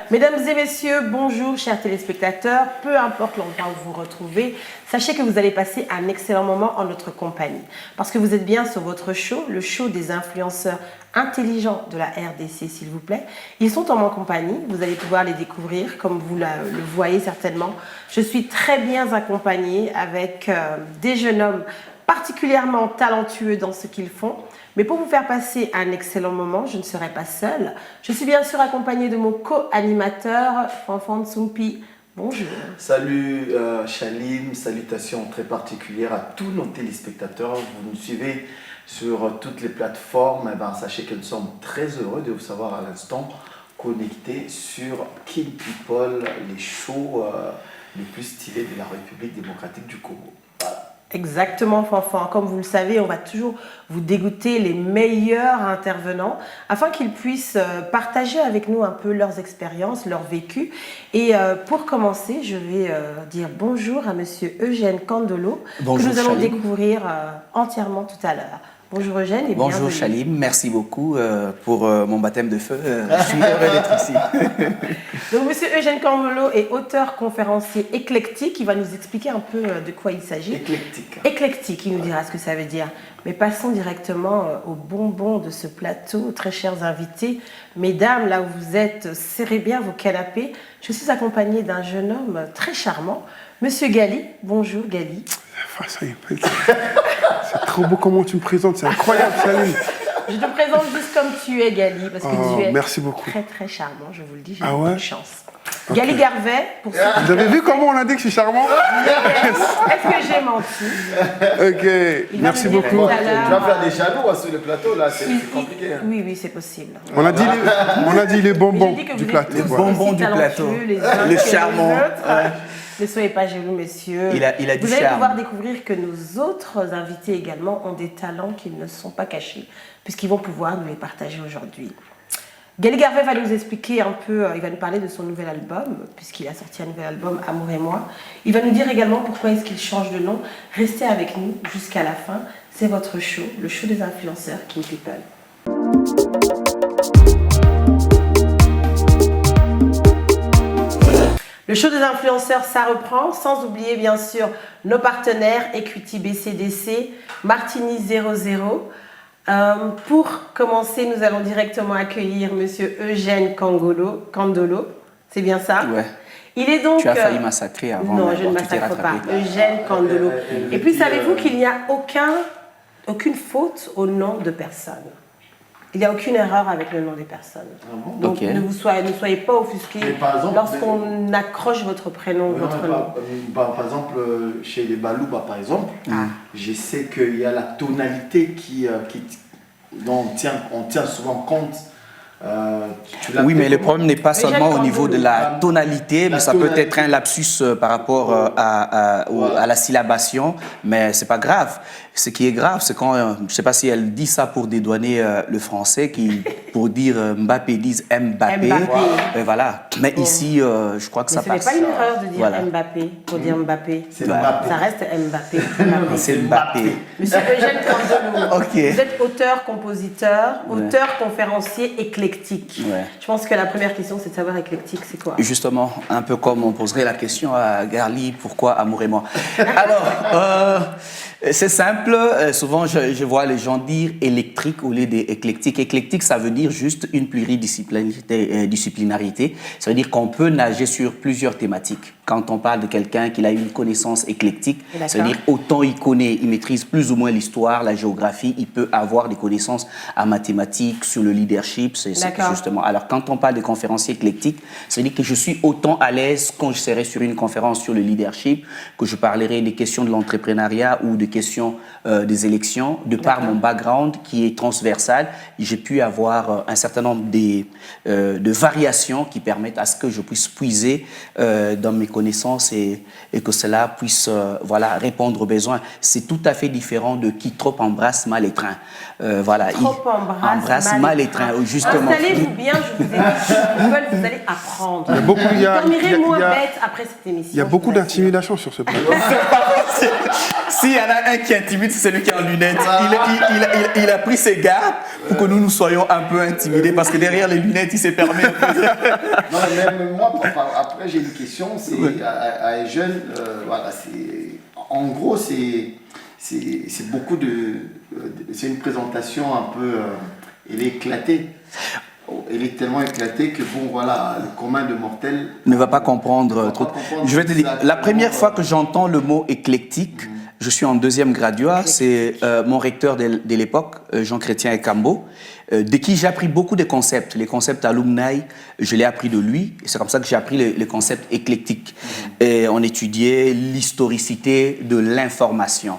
Mesdames et messieurs, bonjour chers téléspectateurs, peu importe l'endroit où vous vous retrouvez, sachez que vous allez passer un excellent moment en notre compagnie. Parce que vous êtes bien sur votre show, le show des influenceurs intelligents de la RDC s'il vous plaît. Ils sont en ma compagnie, vous allez pouvoir les découvrir comme vous le voyez certainement. Je suis très bien accompagnée avec des jeunes hommes particulièrement talentueux dans ce qu'ils font. Mais pour vous faire passer un excellent moment, je ne serai pas seule. Je suis bien sûr accompagnée de mon co-animateur, Fanfan Tsumpi. Bonjour. Salut Chalim, salutations très particulières à tous nos téléspectateurs. Vous nous suivez sur toutes les plateformes. Sachez que nous sommes très heureux de vous savoir à l'instant connectés sur King People, les shows les plus stylés de la République démocratique du Congo. Voilà. Exactement, Fanfan. Comme vous le savez, on va toujours vous dégoûter les meilleurs intervenants afin qu'ils puissent partager avec nous un peu leurs expériences, leur vécu. Et pour commencer, je vais dire bonjour à Monsieur Eugène Kandolo, bonjour, que nous allons Chalim. Découvrir entièrement tout à l'heure. Bonjour Eugène et bonjour bienvenue. Chalim, merci beaucoup pour mon baptême de feu. Je suis heureux d'être ici. Donc Monsieur Eugène Kandolo est auteur conférencier éclectique. Il va nous expliquer un peu de quoi il s'agit. Éclectique. Éclectique, il nous dira ce que ça veut dire. Mais passons directement aux bonbons de ce plateau, très chers invités. Mesdames, là où vous êtes, serrez bien vos canapés. Je suis accompagnée d'un jeune homme très charmant, Monsieur Gali. Bonjour Gali. C'est trop beau comment tu me présentes, c'est incroyable, Chalim. Je te présente juste comme tu es, Gali, parce que tu es merci beaucoup. très très charmant, je vous le dis, j'ai ouais? de chance. Okay. Gali Garvet, pour ceux Vous avez vu comment on a dit que je suis charmant? Est-ce que j'ai menti? Ok, merci beaucoup. Tu vas faire des jaloux sur le plateau, là, c'est compliqué. Hein. Oui, c'est possible. On a dit les bonbons du plateau. Les bonbons du plateau, le charmant. Ne soyez pas jaloux, messieurs. Il a du charme. Vous allez pouvoir découvrir que nos autres invités également ont des talents qui ne sont pas cachés, puisqu'ils vont pouvoir nous les partager aujourd'hui. Gali Garvet va nous expliquer un peu, il va nous parler de son nouvel album, puisqu'il a sorti un nouvel album, Amour et moi. Il va nous dire également pourquoi est-ce qu'il change de nom. Restez avec nous jusqu'à la fin. C'est votre show, le show des influenceurs King People. Le show des influenceurs, ça reprend, sans oublier bien sûr nos partenaires Equity BCDC, Martini 00. Pour commencer, nous allons directement accueillir Monsieur Eugène Kandolo. C'est bien ça? Ouais. Il est donc... Tu as failli massacrer avant. Non, je ne massacre pas. Eugène Kandolo. Et puis, savez-vous qu'il n'y a aucune faute au nom de personne? Il n'y a aucune erreur avec le nom des personnes. Ah bon? Donc ne soyez pas offusqués lorsqu'on accroche votre prénom, votre nom. Par exemple, chez les Balouba, par exemple, je sais qu'il y a la tonalité dont on tient souvent compte. Oui, mais le problème n'est pas seulement au niveau de la tonalité, mais ça peut être un lapsus par rapport à la syllabation, mais c'est pas grave. Ce qui est grave, c'est quand, je ne sais pas si elle dit ça pour dédouaner le français, qui pour dire Mbappé disent Mbappé. Voilà. Mais ici, je crois que ça passe. Ce n'est pas une erreur de dire Mbappé pour dire Mbappé. C'est Mbappé. Ça reste Mbappé. C'est Mbappé. Monsieur Eugène Kandolo, okay. Vous êtes auteur, compositeur, auteur, conférencier, éclectique. Ouais. Je pense que la première question, c'est de savoir éclectique, c'est quoi? Justement, un peu comme on poserait la question à Garli, pourquoi Amour et moi? Alors, c'est simple. Souvent, je vois les gens dire électrique au lieu d'éclectique. Éclectique, ça veut dire juste une pluridisciplinarité. Ça veut dire qu'on peut nager sur plusieurs thématiques. Quand on parle de quelqu'un qui a une connaissance éclectique, ça veut dire autant il connaît, il maîtrise plus ou moins l'histoire, la géographie, il peut avoir des connaissances en mathématiques, sur le leadership, c'est justement. Alors, quand on parle de conférencier éclectique, ça veut dire que je suis autant à l'aise quand je serai sur une conférence sur le leadership, que je parlerai des questions de l'entrepreneuriat ou des questions des élections, de par mon background qui est transversal, j'ai pu avoir un certain nombre de variations qui permettent à ce que je puisse puiser dans mes connaissances et que cela puisse répondre aux besoins. C'est tout à fait différent de qui trop embrasse mal les trains. Trop embrasse mal les trains. Justement. Installez-vous bien, je vous ai dit, vous allez apprendre. Il y a beaucoup, Dormirez moins bête après cette émission. Il y a beaucoup d'intimidation sur ce plateau. S'il y en a un qui intimide, c'est celui qui est en lunettes. Il a pris ses gardes pour que nous soyons un peu intimidés parce que derrière les lunettes, il s'est permis. Non, même moi, après, j'ai une question. C'est à Eugène, voilà, en gros, c'est beaucoup c'est une présentation un peu. Elle est éclatée. Elle est tellement éclatée que, bon, voilà, le commun de mortels ne va pas comprendre. Je vais te dire, la première fois que j'entends le mot éclectique, je suis en 2e graduat, c'est mon recteur de l'époque, Jean-Chrétien Ekambo, de qui j'ai appris beaucoup de concepts. Les concepts alumni, je l'ai appris de lui, et c'est comme ça que j'ai appris les concepts éclectiques. Et on étudiait l'historicité de l'information.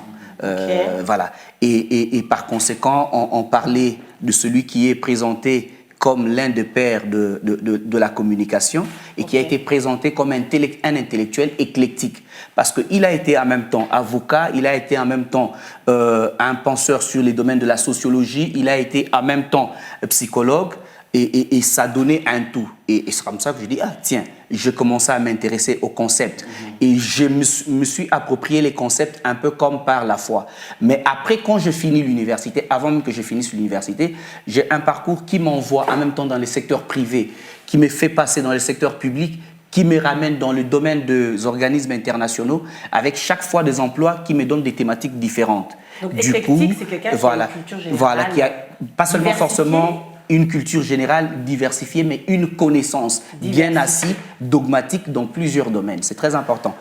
Voilà. Et par conséquent, on parlait de celui qui est présenté comme l'un des pères de la communication et qui a été présenté comme un intellectuel éclectique. Parce qu'il a été en même temps avocat, il a été en même temps un penseur sur les domaines de la sociologie, il a été en même temps psychologue et ça donnait un tout. Et c'est comme ça que je dis, ah tiens, je commençais à m'intéresser aux concepts. Et je me suis approprié les concepts un peu comme par la foi. Mais après, quand je finis l'université, avant même que je finisse l'université, j'ai un parcours qui m'envoie en même temps dans les secteurs privés, qui me fait passer dans les secteurs publics, qui me ramène dans le domaine des organismes internationaux, avec chaque fois des emplois qui me donnent des thématiques différentes. Donc éclectique, c'est quelqu'un qui a une culture générale. Voilà, qui a pas seulement forcément une culture générale diversifiée, mais une connaissance bien assise, dogmatique dans plusieurs domaines. C'est très important.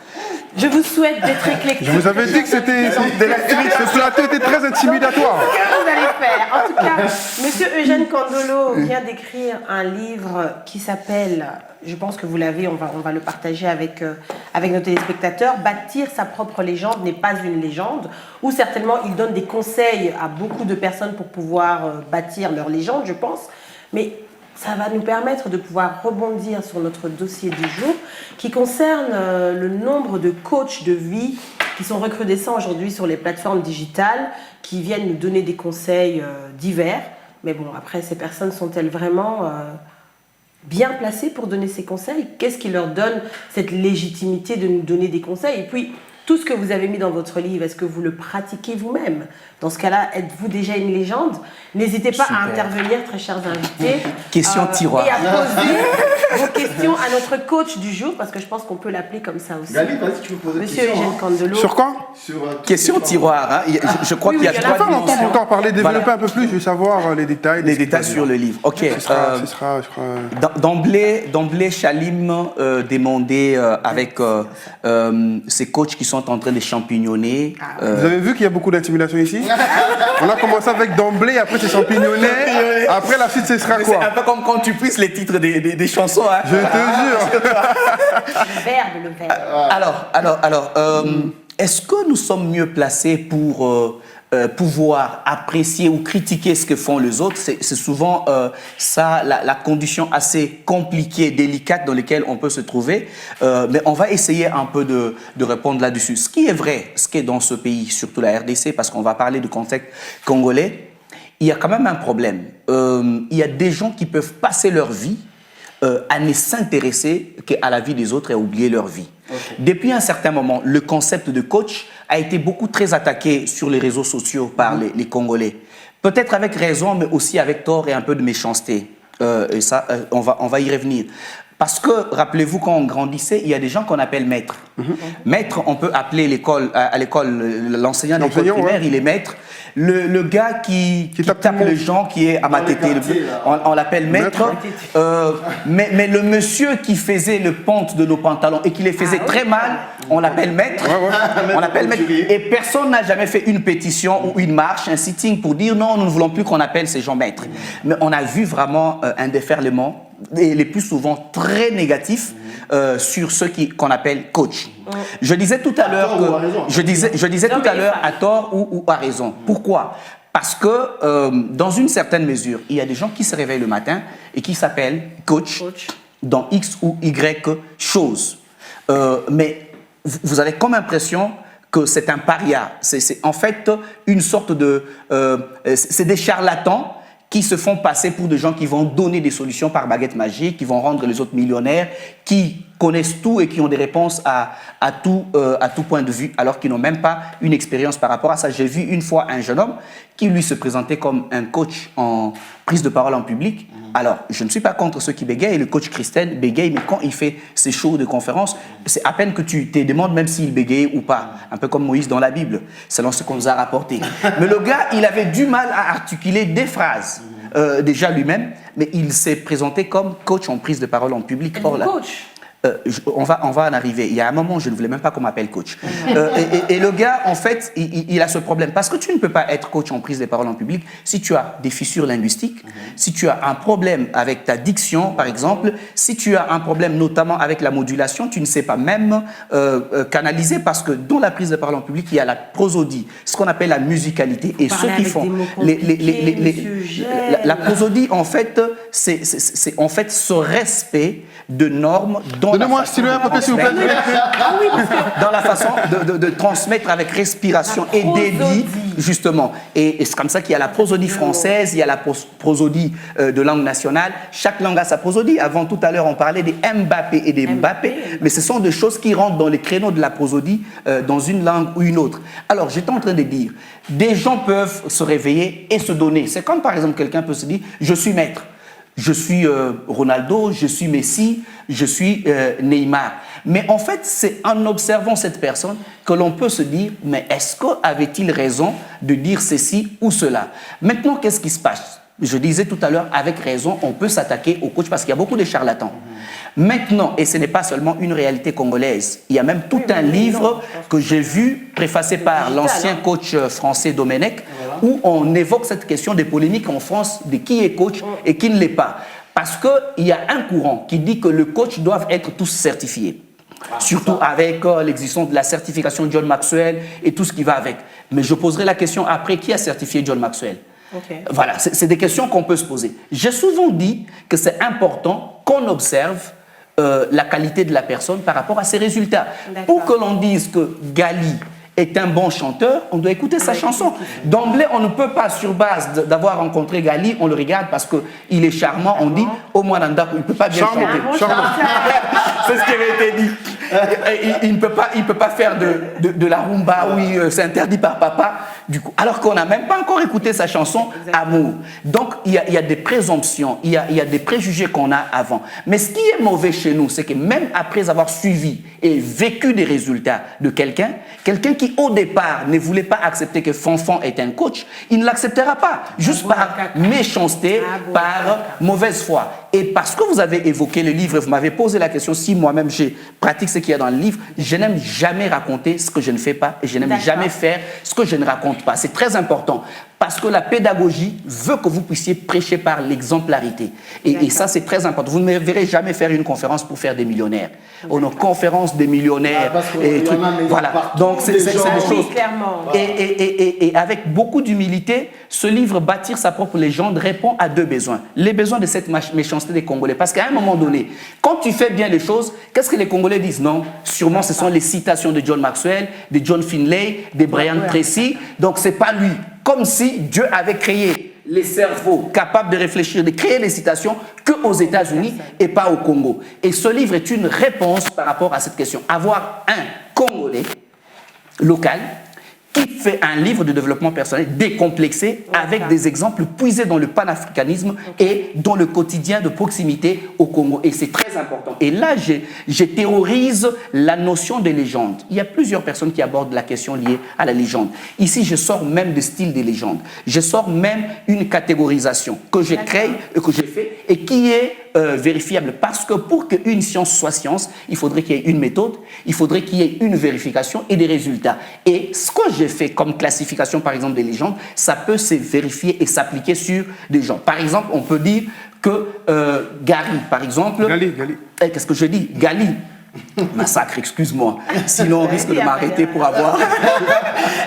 Je vous souhaite d'être éclectique. Je vous avais dit que ce plateau était très intimidatoire. Qu'est-ce que vous allez faire? En tout cas, Monsieur Eugène Kandolo vient d'écrire un livre qui s'appelle, je pense que vous l'avez, on va le partager avec nos téléspectateurs, Bâtir sa propre légende n'est pas une légende, où certainement il donne des conseils à beaucoup de personnes pour pouvoir bâtir leur légende, je pense. Mais ça va nous permettre de pouvoir rebondir sur notre dossier du jour qui concerne le nombre de coachs de vie qui sont recrudescents aujourd'hui sur les plateformes digitales, qui viennent nous donner des conseils divers. Mais bon, après, ces personnes sont-elles vraiment bien placées pour donner ces conseils? Qu'est-ce qui leur donne cette légitimité de nous donner des conseils? Et puis, tout ce que vous avez mis dans votre livre, est-ce que vous le pratiquez vous-même? Dans ce cas-là, êtes-vous déjà une légende? N'hésitez pas à intervenir, très chers invités. Question tiroir. Et à poser vos questions à notre coach du jour, parce que je pense qu'on peut l'appeler comme ça aussi. Gali, vas-y, tu peux poser Monsieur Eugène Kandolo. Sur quoi? Question tiroir. Hein. Je crois qu'il y a oui, 3 Enfin, on entend dimensions. encore parler, développer un peu plus, je veux savoir les détails. Les détails sur le livre. Ok. Ce sera, je crois... D'emblée, Chalim demandait avec ces coachs qui sont en train de champignonner. Vous avez vu qu'il y a beaucoup d'intimidation ici? On a commencé avec d'emblée, après c'est champignonné, après la suite ce sera C'est quoi? un peu comme quand tu puisses les titres des chansons. Hein. Je te jure. Le verbe. Alors, est-ce que nous sommes mieux placés pour pouvoir apprécier ou critiquer ce que font les autres? C'est souvent ça, la condition assez compliquée, délicate dans laquelle on peut se trouver. Mais on va essayer un peu de répondre là-dessus. Ce qui est vrai, ce qui est dans ce pays, surtout la RDC, parce qu'on va parler du contexte congolais, il y a quand même un problème. Il y a des gens qui peuvent passer leur vie à ne s'intéresser qu'à la vie des autres et à oublier leur vie. Okay. Depuis un certain moment, le concept de coach a été très attaqué sur les réseaux sociaux par les Congolais. Peut-être avec raison, mais aussi avec tort et un peu de méchanceté. Et ça, on va y revenir. Parce que, rappelez-vous, quand on grandissait, il y a des gens qu'on appelle maîtres. Maître, on peut appeler à l'école, l'enseignant d'école primaire, il est maître. Le gars qui tape les gens, qui est à ma tétée, on l'appelle maître. Mais le monsieur qui faisait le pente de nos pantalons et qui les faisait très mal, on l'appelle maître. On l'appelle maître. Et personne n'a jamais fait une pétition ou une marche, un sitting pour dire non, nous ne voulons plus qu'on appelle ces gens maîtres. Mais on a vu vraiment un déferlement, et les plus souvent très négatifs, sur ceux qu'on appelle coach. Je disais tout à l'heure à tort ou à raison. Pourquoi? Parce que dans une certaine mesure, il y a des gens qui se réveillent le matin et qui s'appellent coach dans X ou Y choses. Mais vous avez comme impression que c'est un paria. C'est en fait une sorte de... c'est des charlatans qui se font passer pour des gens qui vont donner des solutions par baguette magique, qui vont rendre les autres millionnaires, qui connaissent tout et qui ont des réponses à tout point de vue, alors qu'ils n'ont même pas une expérience par rapport à ça. J'ai vu une fois un jeune homme qui, lui, se présentait comme un coach en prise de parole en public. Alors, je ne suis pas contre ceux qui bégayent, et le coach Christine bégaye, mais quand il fait ses shows de conférences, c'est à peine que tu te demandes même s'il bégayait ou pas, un peu comme Moïse dans la Bible, selon ce qu'on nous a rapporté. Mais le gars, il avait du mal à articuler des phrases, déjà lui-même, mais il s'est présenté comme coach en prise de parole en public. Or, là, Coach. on va en arriver. Il y a un moment, je ne voulais même pas qu'on m'appelle coach. Et le gars, en fait, il a ce problème. Parce que tu ne peux pas être coach en prise de parole en public si tu as des fissures linguistiques, si tu as un problème avec ta diction, par exemple, si tu as un problème notamment avec la modulation, tu ne sais pas même canaliser, parce que dans la prise de parole en public, il y a la prosodie, ce qu'on appelle la musicalité. Et ceux qui font la prosodie, en fait, c'est en fait ce respect de normes Donnez-moi un stylo un peu, s'il vous plaît. dans la façon de transmettre avec respiration et débit, justement. Et c'est comme ça qu'il y a la prosodie française, il y a la prosodie de langue nationale. Chaque langue a sa prosodie. Avant, tout à l'heure, on parlait des Mbappé et des Mbappé, mais ce sont des choses qui rentrent dans les créneaux de la prosodie dans une langue ou une autre. Alors, j'étais en train de dire, des gens peuvent se réveiller et se donner. C'est comme, par exemple, quelqu'un peut se dire, je suis maître. Je suis Ronaldo, je suis Messi, je suis Neymar. Mais en fait, c'est en observant cette personne que l'on peut se dire, mais est-ce qu'avait-il raison de dire ceci ou cela? Maintenant, qu'est-ce qui se passe? Je disais tout à l'heure, avec raison, on peut s'attaquer au coach parce qu'il y a beaucoup de charlatans. Maintenant, et ce n'est pas seulement une réalité congolaise, il y a même tout un livre que j'ai vu, préfacé par l'ancien coach français Domenech, où on évoque cette question des polémiques en France de qui est coach et qui ne l'est pas. Parce qu'il y a un courant qui dit que le coach doivent être tous certifiés. Surtout avec l'existence de la certification John Maxwell et tout ce qui va avec. Mais je poserai la question après, qui a certifié John Maxwell? Voilà, c'est des questions qu'on peut se poser. J'ai souvent dit que c'est important qu'on observe la qualité de la personne par rapport à ses résultats. Pour que l'on dise que Gali est un bon chanteur, on doit écouter sa chanson. D'emblée, on ne peut pas, sur base d'avoir rencontré Gali, on le regarde parce qu'il est charmant, on dit, au moins il ne peut pas bien chanter. C'est ce qui avait été dit. Il ne peut pas faire de la rumba, oui, c'est interdit par papa, du coup, alors qu'on n'a même pas encore écouté sa chanson Amour. Donc, il y a des présomptions, il y a des préjugés qu'on a avant. Mais ce qui est mauvais chez nous, c'est que même après avoir suivi et vécu des résultats de quelqu'un qui au départ ne voulait pas accepter que Fanfan est un coach, il ne l'acceptera pas, juste par méchanceté, par mauvaise foi. Et parce que vous avez évoqué le livre, vous m'avez posé la question si moi-même je pratique ce qu'il y a dans le livre, je n'aime jamais raconter ce que je ne fais pas et je n'aime jamais faire ce que je ne raconte pas. C'est très important parce que la pédagogie veut que vous puissiez prêcher par l'exemplarité. Et ça, c'est très important. Vous ne me verrez jamais faire une conférence pour faire des millionnaires. On a conférence des millionnaires. Et trucs. Voilà. Donc, c'est des choses. Et avec beaucoup d'humilité, ce livre, Bâtir sa propre légende, répond à deux besoins. Les besoins de cette méchanceté des Congolais. Parce qu'à un moment donné, quand tu fais bien les choses, qu'est-ce que les Congolais disent? Non, sûrement ce sont les citations de John Maxwell, de John Finlay, de Brian Tracy. Donc, c'est pas lui. Comme si Dieu avait créé les cerveaux capables de réfléchir, de créer des citations qu'aux États-Unis et pas au Congo. Et ce livre est une réponse par rapport à cette question. Avoir un Congolais local qui fait un livre de développement personnel décomplexé avec des exemples puisés dans le panafricanisme et dans le quotidien de proximité au Congo. Et c'est très important. Et là, je terrorise la notion de légende. Il y a plusieurs personnes qui abordent la question liée à la légende. Ici, je sors même de style des légendes. Je sors même une catégorisation que je crée et que j'ai fait et qui est vérifiable. Parce que pour qu'une science soit science, il faudrait qu'il y ait une méthode, il faudrait qu'il y ait une vérification et des résultats. Et ce que j'ai fait comme classification, par exemple, des légendes, ça peut se vérifier et s'appliquer sur des gens. Par exemple, on peut dire que Gary, par exemple... Gali. Qu'est-ce que je dis? Gali. Massacre, excuse-moi. Sinon, on risque de m'arrêter pour avoir...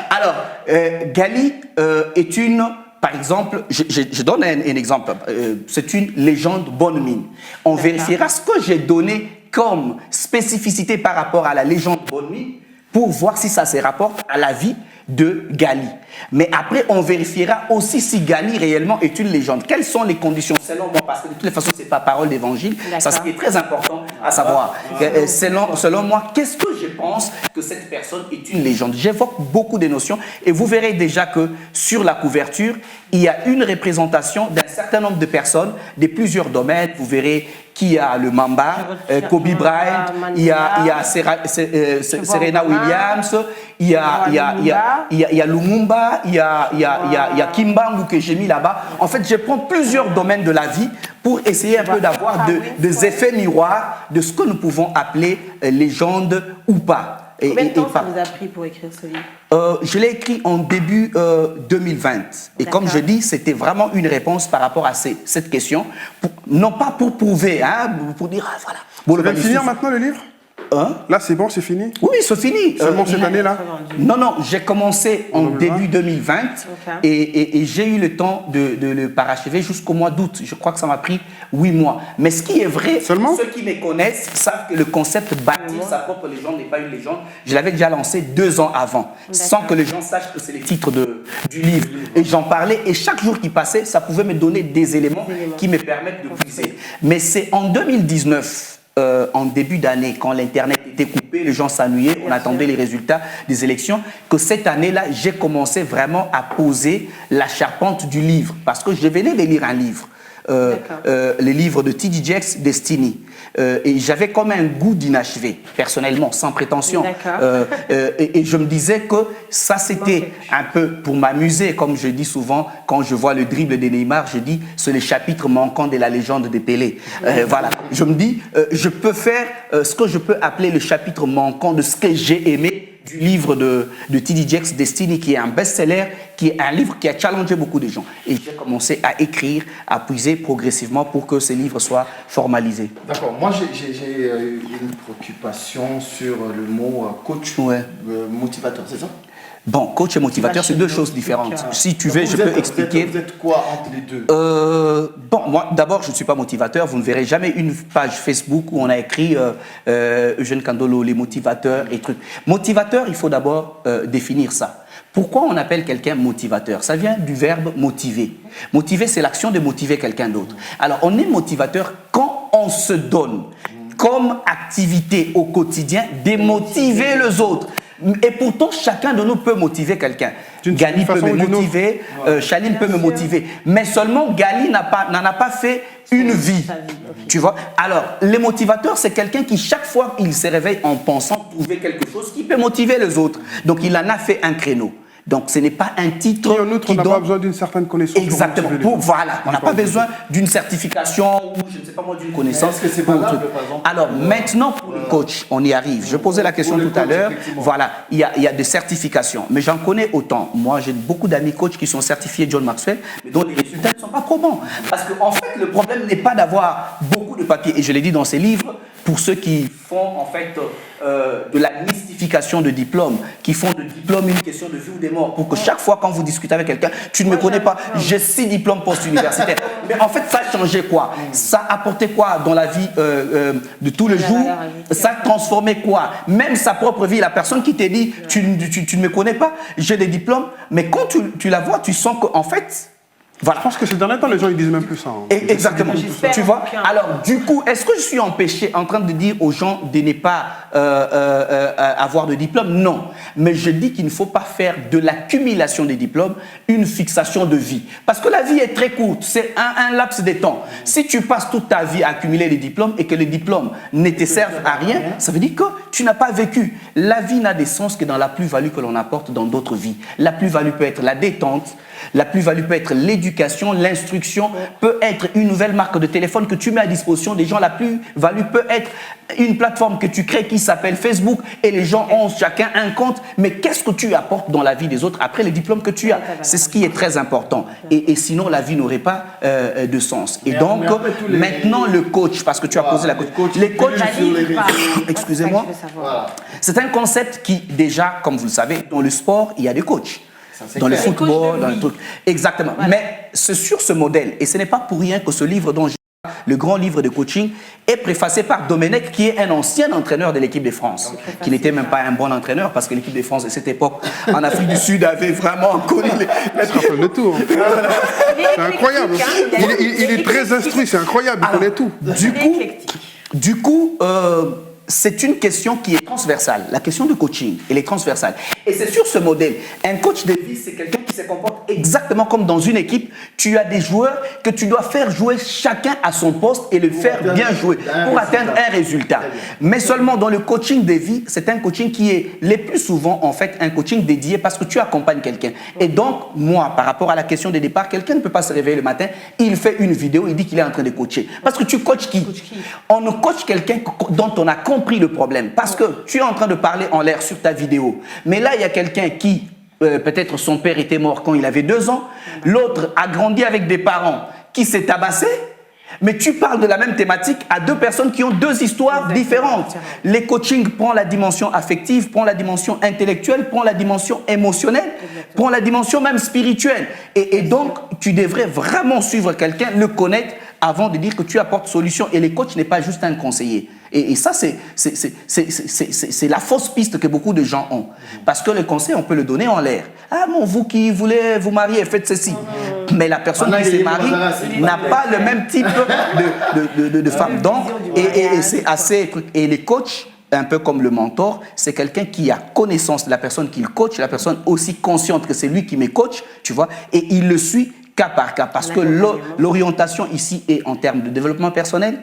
Alors, Gali est une... Par exemple, je donne un exemple, c'est une légende bonne mine. On vérifiera ce que j'ai donné comme spécificité par rapport à la légende bonne mine pour voir si ça se rapporte à la vie de Gali. Mais après, on vérifiera aussi si Gali réellement est une légende. Quelles sont les conditions selon moi? Parce que de toutes les façons, ce n'est pas parole d'évangile. Ça, ce qui est très important à savoir. Selon moi, qu'est-ce que je pense que cette personne est une légende? J'évoque beaucoup de notions et vous verrez déjà que sur la couverture, il y a une représentation d'un certain nombre de personnes de plusieurs domaines. Vous verrez qu'il y a le Mamba, Kobe Bryant, il y a Serena Williams, il y a Lumumba, il y a Kimbangu que j'ai mis là-bas. En fait, je prends plusieurs domaines de la vie pour essayer un peu d'avoir des effets miroirs de ce que nous pouvons appeler légende ou pas. Combien de temps ça vous a pris pour écrire ce livre? Je l'ai écrit en début 2020. Et comme je dis, c'était vraiment une réponse par rapport à cette question. Non pas pour prouver, hein, pour dire, ah, voilà. Bon, ça vient de finir maintenant le livre? Là, c'est bon, c'est fini? Oui, c'est fini. Seulement cette année-là? Non, j'ai commencé en début 2020 et j'ai eu le temps de le parachever jusqu'au mois d'août. Je crois que ça m'a pris 8 mois. Mais ce qui est vrai, ceux qui me connaissent savent que le concept bâtir sa propre légende n'est pas une légende. Je l'avais déjà lancé 2 ans avant, sans que les gens sachent que c'est le titre du livre. Et j'en parlais et chaque jour qui passait, ça pouvait me donner des éléments qui me permettent de puiser. Mais c'est en 2019... en début d'année, quand l'Internet était coupé, les gens s'ennuyaient, on attendait les résultats des élections, que cette année-là, j'ai commencé vraiment à poser la charpente du livre. Parce que je venais de lire un livre, le livre de T.D. Jakes, Destiny. Et j'avais comme un goût d'inachevé, personnellement, sans prétention. Et je me disais que ça, c'était un peu pour m'amuser, comme je dis souvent, quand je vois le dribble de Neymar, je dis, c'est le chapitre manquant de la légende de Pelé. Voilà, je me dis, je peux faire ce que je peux appeler le chapitre manquant de ce que j'ai aimé du livre de T.D. Jakes, Destiny, qui est un best-seller, qui est un livre qui a challengé beaucoup de gens. Et j'ai commencé à écrire, à puiser progressivement pour que ce livre soit formalisé. D'accord. Moi, j'ai une préoccupation sur le mot coach motivateur, c'est ça? Bon, coach et motivateur, c'est deux choses différentes. Si tu veux, je peux expliquer. Vous êtes quoi entre les deux? Bon, moi, d'abord, je ne suis pas motivateur. Vous ne verrez jamais une page Facebook où on a écrit Eugène Kandolo, les motivateurs et trucs. Motivateur, il faut d'abord définir ça. Pourquoi on appelle quelqu'un motivateur? Ça vient du verbe motiver. Motiver, c'est l'action de motiver quelqu'un d'autre. Alors, on est motivateur quand on se donne comme activité au quotidien de motiver les autres. Et pourtant, chacun de nous peut motiver quelqu'un. Gali peut me motiver, Chaline peut me motiver. Mais seulement, Gali n'en a pas fait une vie. Tu vois? Alors, les motivateurs, c'est quelqu'un qui, chaque fois qu'il se réveille en pensant trouver quelque chose qui peut motiver les autres. Donc, il en a fait un créneau. Donc, ce n'est pas un titre. Et en outre, on n'a pas besoin d'une certaine connaissance. Exactement. Voilà, on n'a pas besoin d'une certification ou je ne sais pas moi d'une connaissance. Est-ce que c'est valable, par exemple? Alors, maintenant, pour le coach, on y arrive. Je posais la question tout à l'heure. Voilà, il y a des certifications. Mais j'en connais autant. Moi, j'ai beaucoup d'amis coachs qui sont certifiés John Maxwell, mais dont les résultats ne sont pas probants. Parce qu'en fait, le problème n'est pas d'avoir beaucoup de papiers. Et je l'ai dit dans ces livres, pour ceux qui font en fait de la mystification de diplôme, qui font de diplôme une question de vie ou de mort, pour que chaque fois quand vous discutez avec quelqu'un, tu ne me connais pas, j'ai 6 diplômes post-universitaires. Mais en fait, ça a changé quoi? Ça a apporté quoi dans la vie de tous les jours? Ça a transformé quoi? Même sa propre vie, la personne qui t'a dit, tu ne me connais pas, j'ai des diplômes, mais quand tu la vois, tu sens qu'en fait, voilà. Je pense que ces derniers temps, les gens ils disent même plus ça. Hein. Exactement. Tu vois? Alors, du coup, est-ce que je suis empêché en train de dire aux gens de ne pas avoir de diplôme? Non. Mais je dis qu'il ne faut pas faire de l'accumulation des diplômes une fixation de vie. Parce que la vie est très courte. C'est un laps de temps. Si tu passes toute ta vie à accumuler les diplômes et que les diplômes ne te servent à rien, ça veut dire que tu n'as pas vécu. La vie n'a de sens que dans la plus-value que l'on apporte dans d'autres vies. La plus-value peut être la détente. La plus-value peut être l'éducation, l'instruction, peut être une nouvelle marque de téléphone que tu mets à disposition des gens. La plus-value peut être une plateforme que tu crées qui s'appelle Facebook et les gens ont chacun un compte. Mais qu'est-ce que tu apportes dans la vie des autres après les diplômes que tu as? C'est ce qui est très important. Et sinon, la vie n'aurait pas de sens. Et donc, maintenant, le coach, parce que tu as posé la question. Les coachs, excusez-moi, c'est un concept qui, déjà, comme vous le savez, dans le sport, il y a des coachs. Dans le football, dans le truc. Exactement. Voilà. Mais c'est sur ce modèle, et ce n'est pas pour rien que ce livre dont Le grand livre de coaching est préfacé par Domenech, qui est un ancien entraîneur de l'équipe de France, qui n'était même pas un bon entraîneur, parce que l'équipe de France de cette époque, en Afrique du Sud, avait vraiment connu le tout. C'est incroyable. Il est très instruit, c'est incroyable, il connaît tout. Du coup, c'est une question qui est transversale. La question de coaching, elle est transversale. Et c'est sur ce modèle. Un coach de vie, c'est quelqu'un qui se comporte exactement comme dans une équipe. Tu as des joueurs que tu dois faire jouer chacun à son poste et le faire bien jouer pour atteindre un résultat. Mais seulement dans le coaching de vie, c'est un coaching qui est le plus souvent, en fait, un coaching dédié parce que tu accompagnes quelqu'un. Et donc, moi, par rapport à la question de départ, quelqu'un ne peut pas se réveiller le matin, il fait une vidéo, il dit qu'il est en train de coacher. Parce que tu coaches qui? On ne coach quelqu'un dont on a compris le problème. Parce que tu es en train de parler en l'air sur ta vidéo. Mais là, il y a quelqu'un qui, peut-être son père était mort quand il avait 2 ans. L'autre a grandi avec des parents qui s'est tabassé. Mais tu parles de la même thématique à 2 personnes qui ont 2 histoires différentes. Les coachings prend la dimension affective, prend la dimension intellectuelle, prend la dimension émotionnelle, prend la dimension même spirituelle. Et donc, tu devrais vraiment suivre quelqu'un, le connaître avant de dire que tu apportes solution. Et le coach n'est pas juste un conseiller. Et ça, c'est la fausse piste que beaucoup de gens ont. Parce que le conseil, on peut le donner en l'air. Ah bon, vous qui voulez vous marier, faites ceci. Mais la personne qui s'est mariée n'a pas le même type de femme. Donc, et c'est assez... Et les coachs, un peu comme le mentor, c'est quelqu'un qui a connaissance de la personne qu'il coach, la personne aussi consciente que c'est lui qui me coach, tu vois, et il le suit cas par cas. Parce que l'orientation ici est en termes de développement personnel.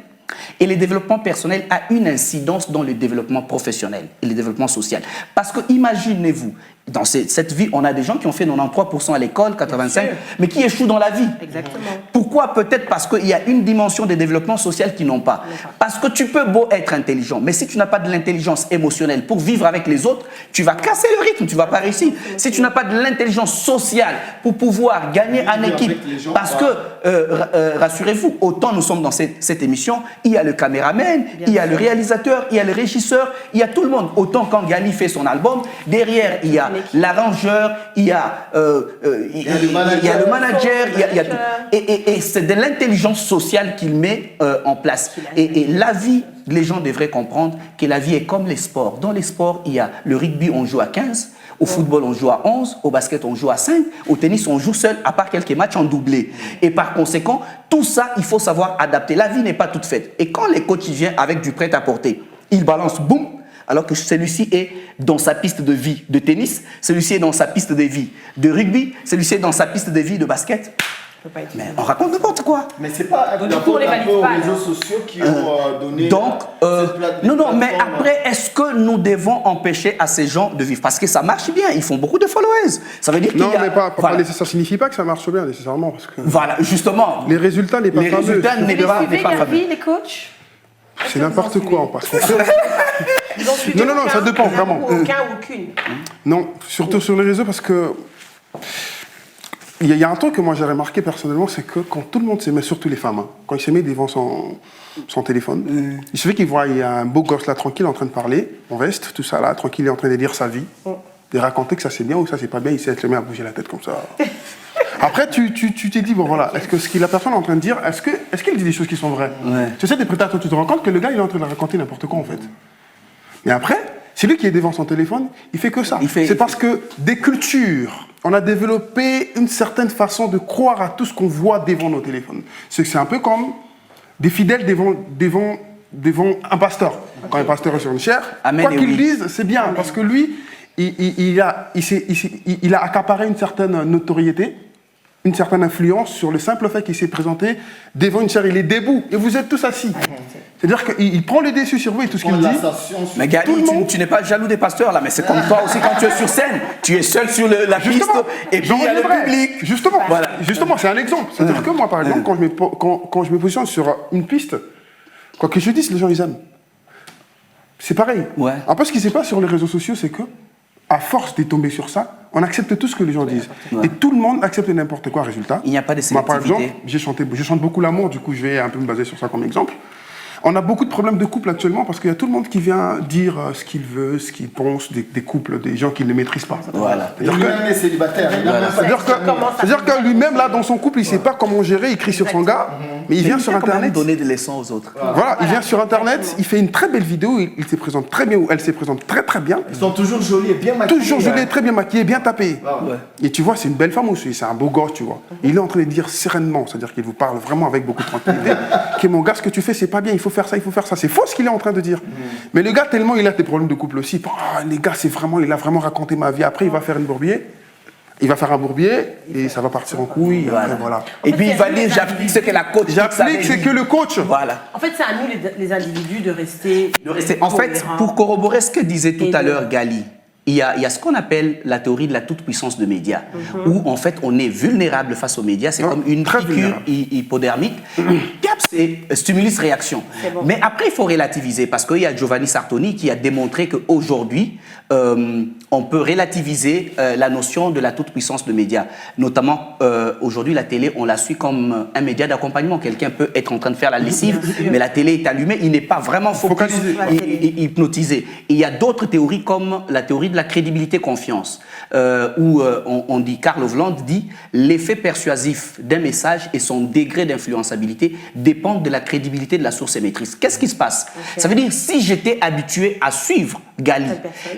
Et le développement personnel a une incidence dans le développement professionnel et le développement social. Parce que imaginez-vous, dans cette vie, on a des gens qui ont fait 93% à l'école, 85%, mais qui échouent dans la vie. Exactement. Pourquoi? Peut-être parce qu'il y a une dimension de développement social qu'ils n'ont pas. Parce que tu peux beau être intelligent, mais si tu n'as pas de l'intelligence émotionnelle pour vivre avec les autres, tu vas casser le rythme, tu ne vas pas réussir. Si tu n'as pas de l'intelligence sociale pour pouvoir gagner en équipe, parce que, rassurez-vous, autant nous sommes dans cette émission, il y a le caméraman, il y a le réalisateur, il y a le régisseur, il y a tout le monde. Autant quand Gali fait son album, derrière, il y a l'arrangeur, il y a le manager, il y a tout. Et c'est de l'intelligence sociale qu'il met en place. Et la vie, les gens devraient comprendre que la vie est comme les sports. Dans les sports, il y a le rugby, on joue à 15, au football, on joue à 11, au basket, on joue à 5, au tennis, on joue seul, à part quelques matchs en doublé. Et par conséquent, tout ça, il faut savoir adapter. La vie n'est pas toute faite. Et quand les coachs viennent avec du prêt-à-porter, ils balancent, boum, alors que celui-ci est dans sa piste de vie de tennis, celui-ci est dans sa piste de vie de rugby, celui-ci est dans sa piste de vie de basket. Mais on raconte n'importe quoi. Mais c'est pas donc, du coup, on les valide aux pas, réseaux sociaux qui ont donné. Donc, non, mais après, est-ce que nous devons empêcher à ces gens de vivre? Parce que ça marche bien, ils font beaucoup de followers. Ça veut dire qu'il y a... Non, mais pas voilà. ça ne signifie pas que ça marche bien nécessairement. Parce que Voilà, justement. les résultats n'est pas fameux. Les résultats Vous n'est les pas suivez, fameux. Gavi, les coachs? C'est n'importe quoi, parce qu'on Vous en suivez Non, aucun? ça dépend, vraiment. Aucun ou aucune? Non, surtout sur les réseaux, parce que il y a un truc que moi j'ai remarqué personnellement, c'est que quand tout le monde se met, surtout les femmes, hein, quand ils se mettent devant son téléphone, il suffit qu'ils voient, il y a un beau gosse là tranquille en train de parler, en veste, tout ça là, tranquille, il est en train de dire sa vie, de raconter que ça c'est bien ou ça c'est pas bien, il se met à bouger la tête comme ça. Après, tu t'es dit, bon voilà, est-ce que ce que la personne est en train de dire, est-ce qu'elle dit des choses qui sont vraies? Tu sais, tu te rends compte que le gars il est en train de raconter n'importe quoi en fait. Mais après, c'est lui qui est devant son téléphone, il fait que ça. C'est parce que des cultures, on a développé une certaine façon de croire à tout ce qu'on voit devant nos téléphones. C'est un peu comme des fidèles devant un pasteur. Quand un pasteur est sur une chaire, quoi qu'il dise, c'est bien, parce que lui, il a accaparé une certaine notoriété, une certaine influence sur le simple fait qu'il s'est présenté devant une chaire. Il est debout et vous êtes tous assis. C'est-à-dire qu'il prend le dessus sur vous et tout ce qu'il dit. Mais Gali, tu n'es pas jaloux des pasteurs là, mais c'est comme toi aussi quand tu es sur scène. Tu es seul sur la piste et puis il y a le public. Justement, voilà. Justement, c'est un exemple. C'est-à-dire que moi, par exemple, quand je me positionne sur une piste, quoi que je dise, les gens ils aiment. C'est pareil. Ouais. Après, ce qui se passe sur les réseaux sociaux, c'est que à force de tomber sur ça, on accepte tout ce que les gens disent. Ouais. Et tout le monde accepte n'importe quoi. Résultat, il n'y a pas de sélectivité. Moi, par exemple, je chante beaucoup l'amour, du coup, je vais un peu me baser sur ça comme exemple. On a beaucoup de problèmes de couple actuellement parce qu'il y a tout le monde qui vient dire ce qu'il veut, ce qu'il pense des couples, des gens qui ne les maîtrisent pas. Voilà. Lui-même est célibataire. C'est-à-dire que lui-même, là, dans son couple, il ne sait pas comment gérer, il crie sur son gars, mais il vient sur Internet. Donner des leçons aux autres. Voilà, il vient sur Internet, il fait une très belle vidéo, il se présente très bien, ou elle se présente très très bien. Ils sont toujours jolis et bien maquillés. Toujours jolie, très bien maquillée, bien tapée. Ouais. Et tu vois, c'est une belle femme aussi, c'est un beau gosse, tu vois. Il est en train de dire sereinement, c'est-à-dire qu'il vous parle vraiment avec beaucoup de tranquillité, que mon gars, ce que tu fais, c'est pas bien, il faut faire ça, il faut faire ça. C'est faux ce qu'il est en train de dire. Mais le gars, tellement il a des problèmes de couple aussi, les gars, il a vraiment raconté ma vie. Après, il va faire une bourbier. Il va faire un bourbier et ça va partir en couille. Et, après, voilà. Et puis il va dire j'applique ce que la coach. J'applique ce que le coach. Voilà. En fait, c'est à nous les individus de rester. En fait, pour corroborer ce que disait tout à l'heure Gali, il y a ce qu'on appelle la théorie de la toute-puissance de médias, où en fait on est vulnérable face aux médias, c'est comme une piqûre hypodermique. Cap, c'est stimulus-réaction. Bon. Mais après, il faut relativiser, parce qu'il y a Giovanni Sartoni qui a démontré qu'aujourd'hui, on peut relativiser la notion de la toute-puissance de médias. Notamment, aujourd'hui, la télé, on la suit comme un média d'accompagnement. Quelqu'un peut être en train de faire la lessive, mais la télé est allumée, il n'est pas vraiment focalisé, hypnotisé. Et il y a d'autres théories comme la théorie de la crédibilité-confiance, où on dit, Karl Hovland dit, l'effet persuasif d'un message et son degré d'influençabilité dépendent de la crédibilité de la source émettrice. Qu'est-ce qui se passe? Ça veut dire, si j'étais habitué à suivre Gali,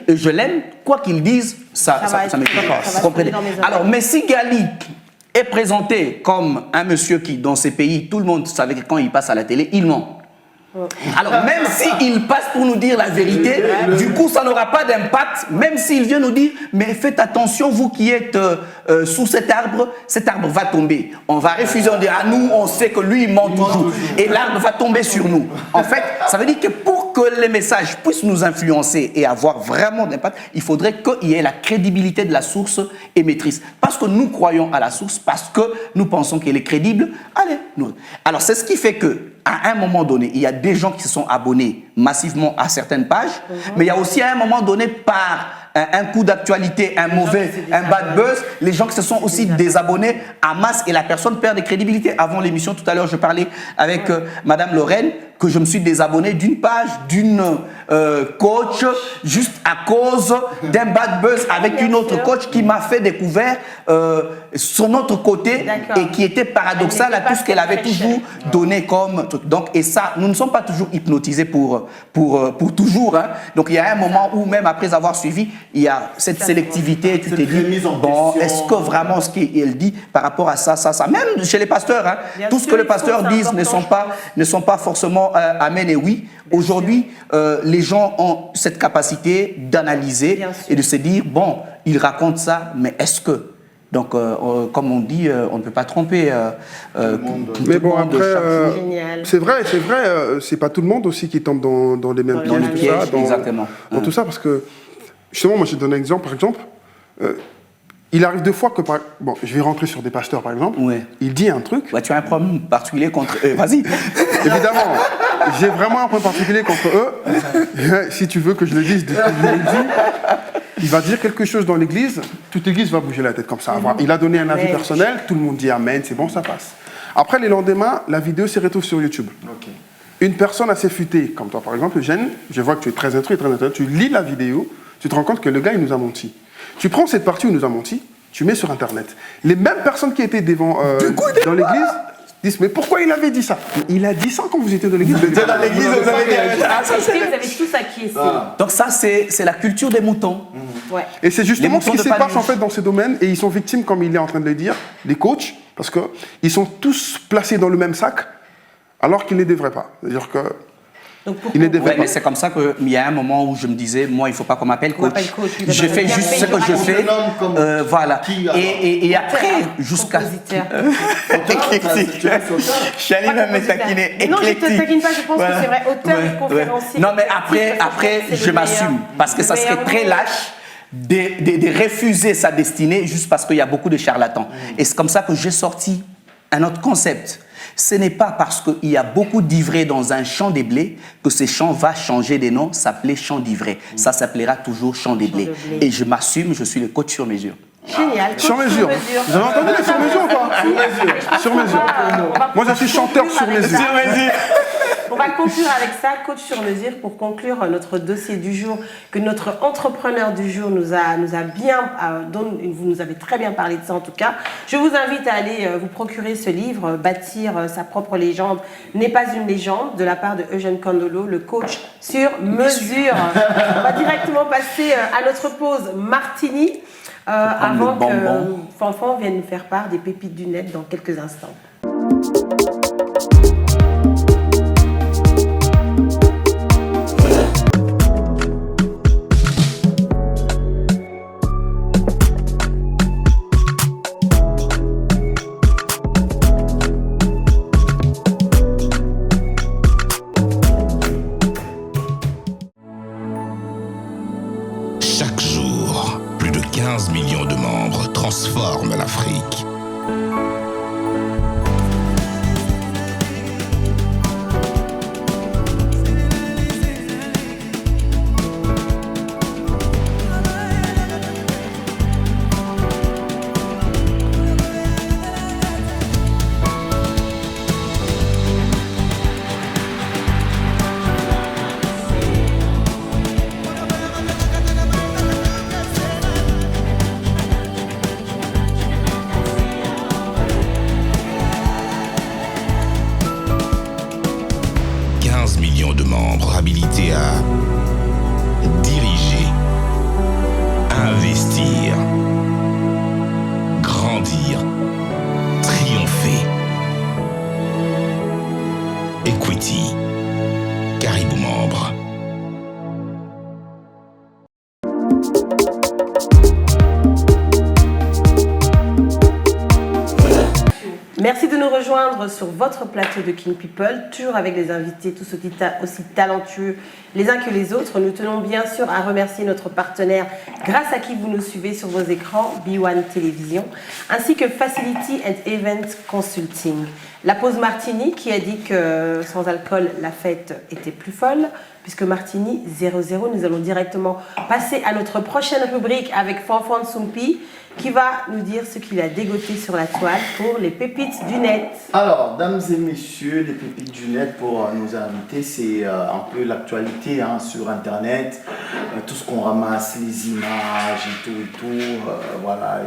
et je l'aime, quoi qu'il dise, ça m'étonne pas. Vous comprenez? Alors, mais si Gali est présenté comme un monsieur qui, dans ces pays, tout le monde savait que quand il passe à la télé, il ment. Alors, même s'il passe pour nous dire la vérité, du coup, ça n'aura pas d'impact, même s'il vient nous dire, mais faites attention, vous qui êtes sous cet arbre va tomber. On va refuser, on dit, ah, nous, on sait que lui, il ment toujours. Et l'arbre va tomber sur nous. En fait, ça veut dire que pour que les messages puissent nous influencer et avoir vraiment d'impact, il faudrait qu'il y ait la crédibilité de la source émettrice. Parce que nous croyons à la source, parce que nous pensons qu'elle est crédible. Allez, nous. Alors, c'est ce qui fait que, à un moment donné, il y a des gens qui se sont abonnés massivement à certaines pages, mais il y a aussi à un moment donné, par un coup d'actualité, un bad buzz, les gens qui se sont aussi désabonnés en masse et la personne perd de crédibilité. Avant l'émission, tout à l'heure, je parlais avec Madame Lorraine, que je me suis désabonné d'une page, d'une coach, juste à cause d'un bad buzz avec une autre coach qui m'a fait découvrir son autre côté et qui était paradoxal à tout ce qu'elle avait toujours donné comme truc. Donc, et ça, nous ne sommes pas toujours hypnotisés pour toujours. Hein. Donc, il y a un moment où, même après avoir suivi, il y a cette sélectivité. Tu t'es dit, bon, est-ce que vraiment ce qu'elle dit par rapport à ça, même chez les pasteurs, hein, tout ce que les pasteurs disent ne sont pas forcément amen et oui. Aujourd'hui, les gens ont cette capacité d'analyser et de se dire, bon, ils racontent ça, mais est-ce que... Donc, comme on dit, on ne peut pas tromper tout mais le bon, monde. après, c'est vrai, c'est pas tout le monde aussi qui tombe dans les mêmes pièges, exactement. Dans tout ça, parce que, justement, moi, je donne un exemple, par exemple, il arrive deux fois que, bon, je vais rentrer sur des pasteurs, par exemple, il dit un truc... Ouais, tu as un problème particulier contre eux, vas-y. Évidemment, j'ai vraiment un point particulier contre eux. Si tu veux que je le dise, je le dis. Il va dire quelque chose dans l'église, toute l'église va bouger la tête comme ça. Il a donné un avis personnel, tout le monde dit amen, c'est bon, ça passe. Après, les lendemains, la vidéo se retrouve sur YouTube. Une personne assez futée, comme toi par exemple, Eugène, je vois que tu es très instruit, tu lis la vidéo, tu te rends compte que le gars, il nous a menti. Tu prends cette partie où il nous a menti, tu mets sur Internet. Les mêmes personnes qui étaient devant, dans l'église disent, mais pourquoi il avait dit ça? Il a dit ça quand vous étiez dans l'église. Vous étiez dans l'église, vous avez dit vous avez tous acquiescé. Donc ça, c'est la culture des moutons. Ouais. Et c'est justement ce qui se passe en fait dans ces domaines, et ils sont victimes, comme il est en train de le dire, les coachs, parce qu'ils sont tous placés dans le même sac, alors qu'ils ne devraient pas. C'est-à-dire que... mais c'est comme ça qu'il y a un moment où je me disais, moi, il ne faut pas qu'on m'appelle coach. Je fais juste ce que je fais. Voilà. Et après, jusqu'à... Chaline me taquiner. Non, je ne te taquine pas, je pense que c'est vrai. Auteur et conférencier. Non, mais après je m'assume. Parce que ça serait très lâche de refuser sa destinée juste parce qu'il y a beaucoup de charlatans. Et c'est comme ça que j'ai sorti un autre concept. Ce n'est pas parce qu'il y a beaucoup d'ivraies dans un champ des blés que ce champ va changer de nom, s'appeler champ d'ivraie. Ça s'appellera toujours champ des blés. Et je m'assume, je suis le coach sur mesure. Génial. Sur mesure. Vous avez entendu les sur mesure ou pas? Sur mesure. Moi, je suis chanteur sur mesure. On va conclure avec ça, coach sur mesure, pour conclure notre dossier du jour, que notre entrepreneur du jour nous a bien, vous nous avez très bien parlé de ça en tout cas. Je vous invite à aller vous procurer ce livre, Bâtir sa propre légende n'est pas une légende, de la part de Eugène Kandolo, le coach sur mesure. On va directement passer à notre pause Martini, avant que Fanfan vienne nous faire part des pépites du net dans quelques instants. Chaque jour, plus de 15 millions de membres transforment l'Afrique. Millions de membres habilités à diriger, investir, grandir, triompher. Equity, Caribou Membre. Merci de nous rejoindre sur votre plateau de King People, toujours avec des invités tous aussi talentueux les uns que les autres. Nous tenons bien sûr à remercier notre partenaire grâce à qui vous nous suivez sur vos écrans, B1 Télévision, ainsi que Facility and Event Consulting. La pause Martini qui a dit que sans alcool, la fête était plus folle, puisque Martini 00, nous allons directement passer à notre prochaine rubrique avec Fanfan Soumpi, qui va nous dire ce qu'il a dégoté sur la toile pour les pépites du net. Alors, dames et messieurs, les pépites du net pour nos invités, c'est un peu l'actualité sur Internet, tout ce qu'on ramasse, les images et tout, voilà.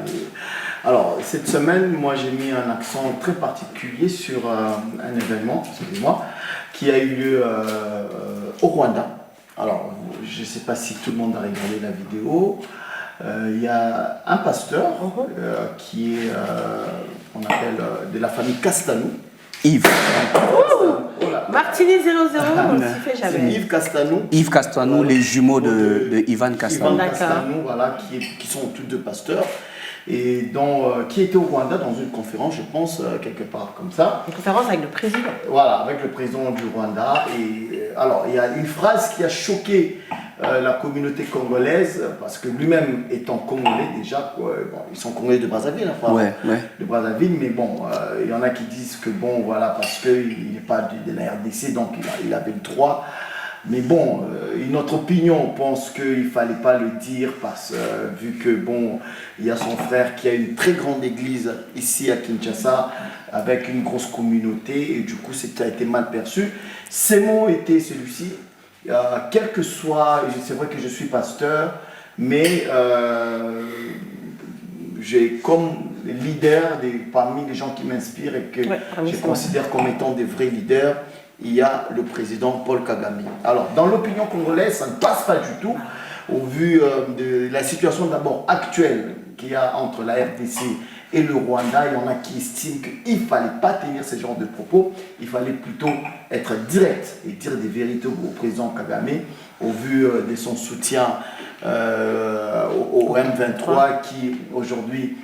Alors, cette semaine, moi, j'ai mis un accent très particulier sur un événement, excusez-moi, qui a eu lieu au Rwanda. Alors, je ne sais pas si tout le monde a regardé la vidéo. Il y a un pasteur qui est, on appelle, de la famille Castanou. Yves. Martini 00, on ne s'y fait jamais. C'est Yves Castanou. Yves Castanou, les jumeaux de Ivan Castanou. Ivan Castanou, voilà, qui sont tous deux pasteurs. Et qui était au Rwanda dans une conférence, je pense, quelque part comme ça. Une conférence avec le président. Voilà, avec le président du Rwanda. Et alors, il y a une phrase qui a choqué la communauté congolaise, parce que lui-même étant congolais déjà, bon, ils sont congolais de Brazzaville, de Brazzaville, mais bon, il y en a qui disent que bon, voilà, parce qu'il n'est pas de la RDC, donc il avait le droit. Mais bon, une autre opinion pense qu'il ne fallait pas le dire parce vu que bon, il y a son frère qui a une très grande église ici à Kinshasa avec une grosse communauté et du coup ça a été mal perçu. Ces mots étaient celui-ci, quel que soit, c'est vrai que je suis pasteur, mais j'ai comme leader parmi les gens qui m'inspirent et que je considère comme étant des vrais leaders. Il y a le président Paul Kagame. Alors, dans l'opinion congolaise, ça ne passe pas du tout, au vu de la situation d'abord actuelle qu'il y a entre la RDC et le Rwanda. Il y en a qui estiment qu'il ne fallait pas tenir ce genre de propos, il fallait plutôt être direct et dire des vérités au président Kagame, au vu de son soutien au M23 qui aujourd'hui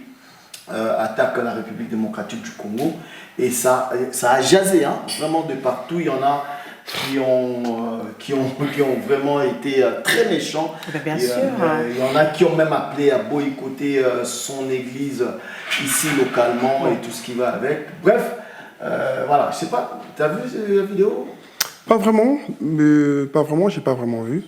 attaque la République démocratique du Congo. Et ça a jasé, vraiment de partout. Il y en a qui ont vraiment été très méchants. Bien sûr. Il y en a qui ont même appelé à boycotter son église ici localement et tout ce qui va avec. Bref, voilà, je sais pas, tu as vu la vidéo ? Pas vraiment, j'ai pas vraiment vu.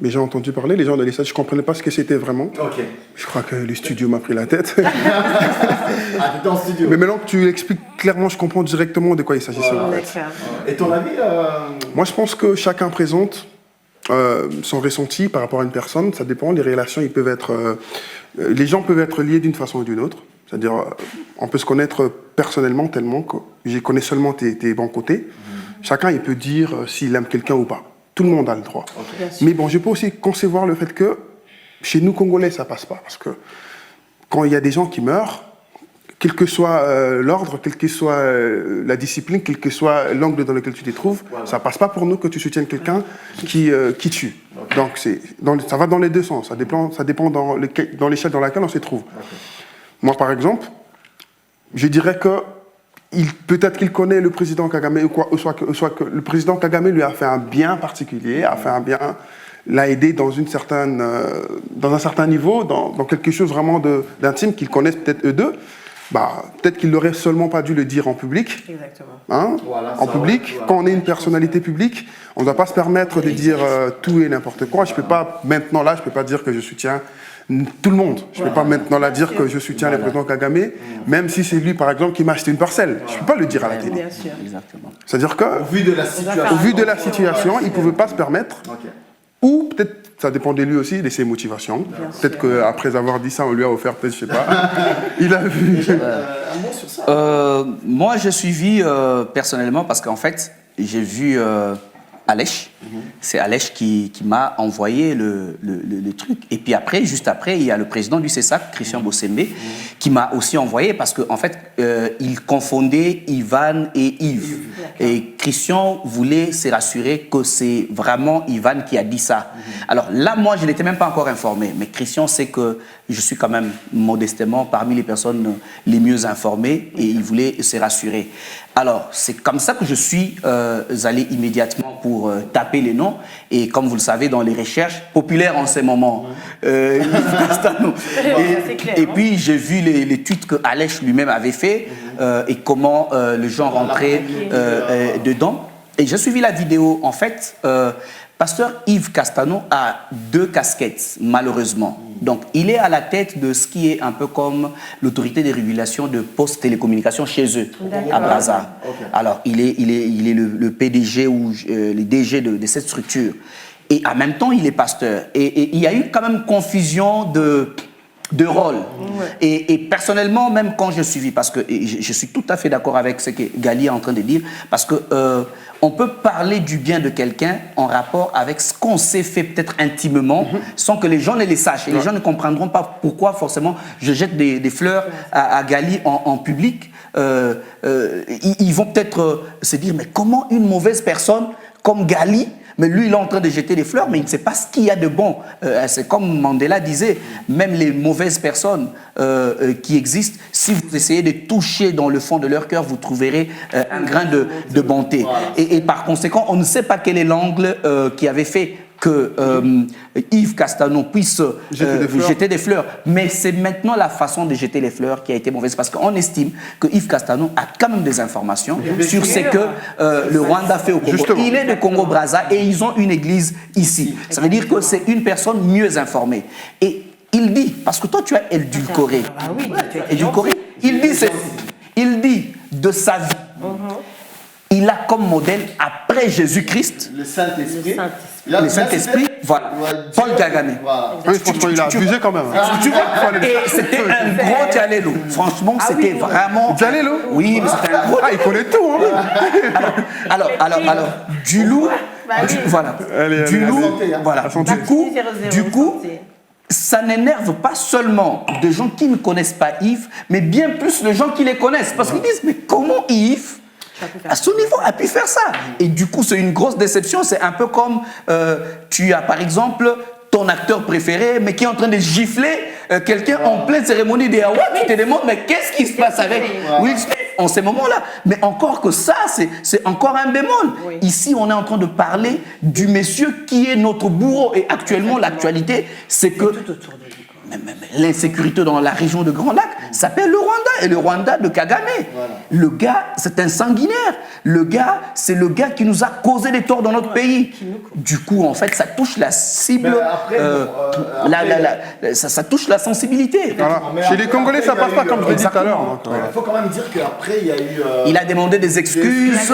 Mais j'ai entendu parler, les gens de l'ESA, je comprenais pas ce que c'était vraiment. Ok. Je crois que le studio m'a pris la tête. Ah, t'es dans le studio. Mais maintenant que tu l'expliques clairement, je comprends directement de quoi il s'agissait. Voilà. En fait. D'accord. Et ton avis Moi, je pense que chacun présente son ressenti par rapport à une personne. Ça dépend. Les relations, ils peuvent être, les gens peuvent être liés d'une façon ou d'une autre. C'est-à-dire, on peut se connaître personnellement tellement que je connais seulement tes bons côtés. Chacun, il peut dire s'il aime quelqu'un ou pas. Tout le monde a le droit. Mais bon, je peux aussi concevoir le fait que chez nous, Congolais, ça passe pas. Parce que quand il y a des gens qui meurent, quel que soit l'ordre, quelle que soit la discipline, quel que soit l'angle dans lequel tu te trouves, ça passe pas pour nous que tu soutiennes quelqu'un qui tue. Donc, ça va dans les deux sens. Ça dépend dans l'échelle dans laquelle on se trouve. Moi, par exemple, je dirais que peut-être qu'il connaît le président Kagame, ou soit que le président Kagame lui a fait un bien particulier, l'a aidé dans un certain niveau, dans quelque chose vraiment d'intime qu'ils connaissent peut-être eux deux. Peut-être qu'il n'aurait seulement pas dû le dire en public. Exactement. Hein, Voilà, en public, voilà. quand on est une personnalité publique, on ne doit pas se permettre de dire tout et n'importe quoi. Je peux pas dire que je soutiens tout le monde. Je ne peux pas maintenant là dire que je soutiens le président Kagame, même si c'est lui, par exemple, qui m'a acheté une parcelle. Je ne peux pas le dire à la télé. Bien sûr. Exactement. C'est-à-dire qu'au Au vu de la situation. vu de la situation, il ne pouvait pas se permettre, Ok. ou peut-être, ça dépendait lui aussi de ses motivations. Peut-être qu'après avoir dit ça, on lui a offert, peut-être, je ne sais pas. Il a vu. Un mot sur ça. Moi, j'ai suivi personnellement parce qu'en fait, j'ai vu Alèche. C'est Alèche qui m'a envoyé le truc. Et puis après, juste après, il y a le président du CESAC, Christian Bossembe, qui m'a aussi envoyé parce qu'en fait, il confondait Ivan et Yves. Et Christian voulait se rassurer que c'est vraiment Ivan qui a dit ça. Alors là, moi, je n'étais même pas encore informé. Mais Christian sait que je suis quand même modestement parmi les personnes les mieux informées et il voulait se rassurer. Alors, c'est comme ça que je suis allé immédiatement pour taper les noms. Et comme vous le savez, dans les recherches populaires en ce moment, Yves Castano. Et puis, j'ai vu les tweets que Alèche lui-même avait fait et comment les gens rentraient dedans. Et j'ai suivi la vidéo. En fait, Pasteur Yves Castano a deux casquettes, malheureusement. Donc, il est à la tête de ce qui est un peu comme l'autorité de régulation de postes télécommunications chez eux, à Brazza. Okay. Alors, il est le PDG ou le DG de cette structure. Et en même temps, il est pasteur. Et il y a eu quand même confusion de rôle. Et personnellement, même quand je suivis, parce que je suis tout à fait d'accord avec ce que Gali est en train de dire, parce que on peut parler du bien de quelqu'un en rapport avec ce qu'on s'est fait peut-être intimement, sans que les gens ne les sachent. Et les gens ne comprendront pas pourquoi forcément je jette des fleurs à Gali en public. Ils vont peut-être se dire, mais comment une mauvaise personne comme Gali, mais lui, il est en train de jeter des fleurs, mais il ne sait pas ce qu'il y a de bon. C'est comme Mandela disait, même les mauvaises personnes qui existent, si vous essayez de toucher dans le fond de leur cœur, vous trouverez un grain de bonté. Voilà. Et par conséquent, on ne sait pas quel est l'angle qui avait fait que Yves Castano puisse jeter des fleurs. Mais c'est maintenant la façon de jeter les fleurs qui a été mauvaise. Parce qu'on estime que Yves Castano a quand même des informations sur ce que le Rwanda fait au Congo. Justement. Il est de Congo-Brazza et ils ont une église ici. Ça veut dire que c'est une personne mieux informée. Et il dit, parce que toi tu as édulcoré. Ah oui, édulcoré. Il dit de sa vie. Il a comme modèle, après Jésus-Christ, le Saint-Esprit. Le Saint-Esprit, voilà. Paul Kagame. Voilà. Oui, franchement, il a abusé quand même. Tu vois, et c'était un gros Dialelo. Franchement, c'était vraiment. Dialelo? Oui, mais c'était un gros. Ah, il connaît tout, hein. Alors, du loup. Voilà. Du loup. Voilà. Du coup. Ça n'énerve pas seulement des gens qui ne connaissent pas Yves, mais bien plus les gens qui les connaissent. Parce qu'ils disent, mais comment Yves, à son niveau, a pu faire ça? Et du coup, c'est une grosse déception. C'est un peu comme tu as, par exemple, ton acteur préféré, mais qui est en train de gifler quelqu'un en pleine cérémonie des Awards. Tu te demandes, mais qu'est-ce qui se passe avec Will Smith en ces moments-là? Mais encore que ça, c'est encore un bémol. Oui. Ici, on est en train de parler du monsieur qui est notre bourreau. Et actuellement, l'actualité, c'est que... l'insécurité dans la région de Grand Lac s'appelle le Rwanda, et le Rwanda de Kagame. Voilà. Le gars, c'est un sanguinaire. Le gars, c'est le gars qui nous a causé des torts dans notre pays. Du coup, en fait, ça touche la cible, Mais après, ça touche la sensibilité. Voilà. Mais Chez après- les Congolais, après, ça il y a passe pas eu, comme je l'ai dit tout à l'heure. exactement. donc, Il faut quand même dire qu'après, il y a eu... Il a demandé des excuses.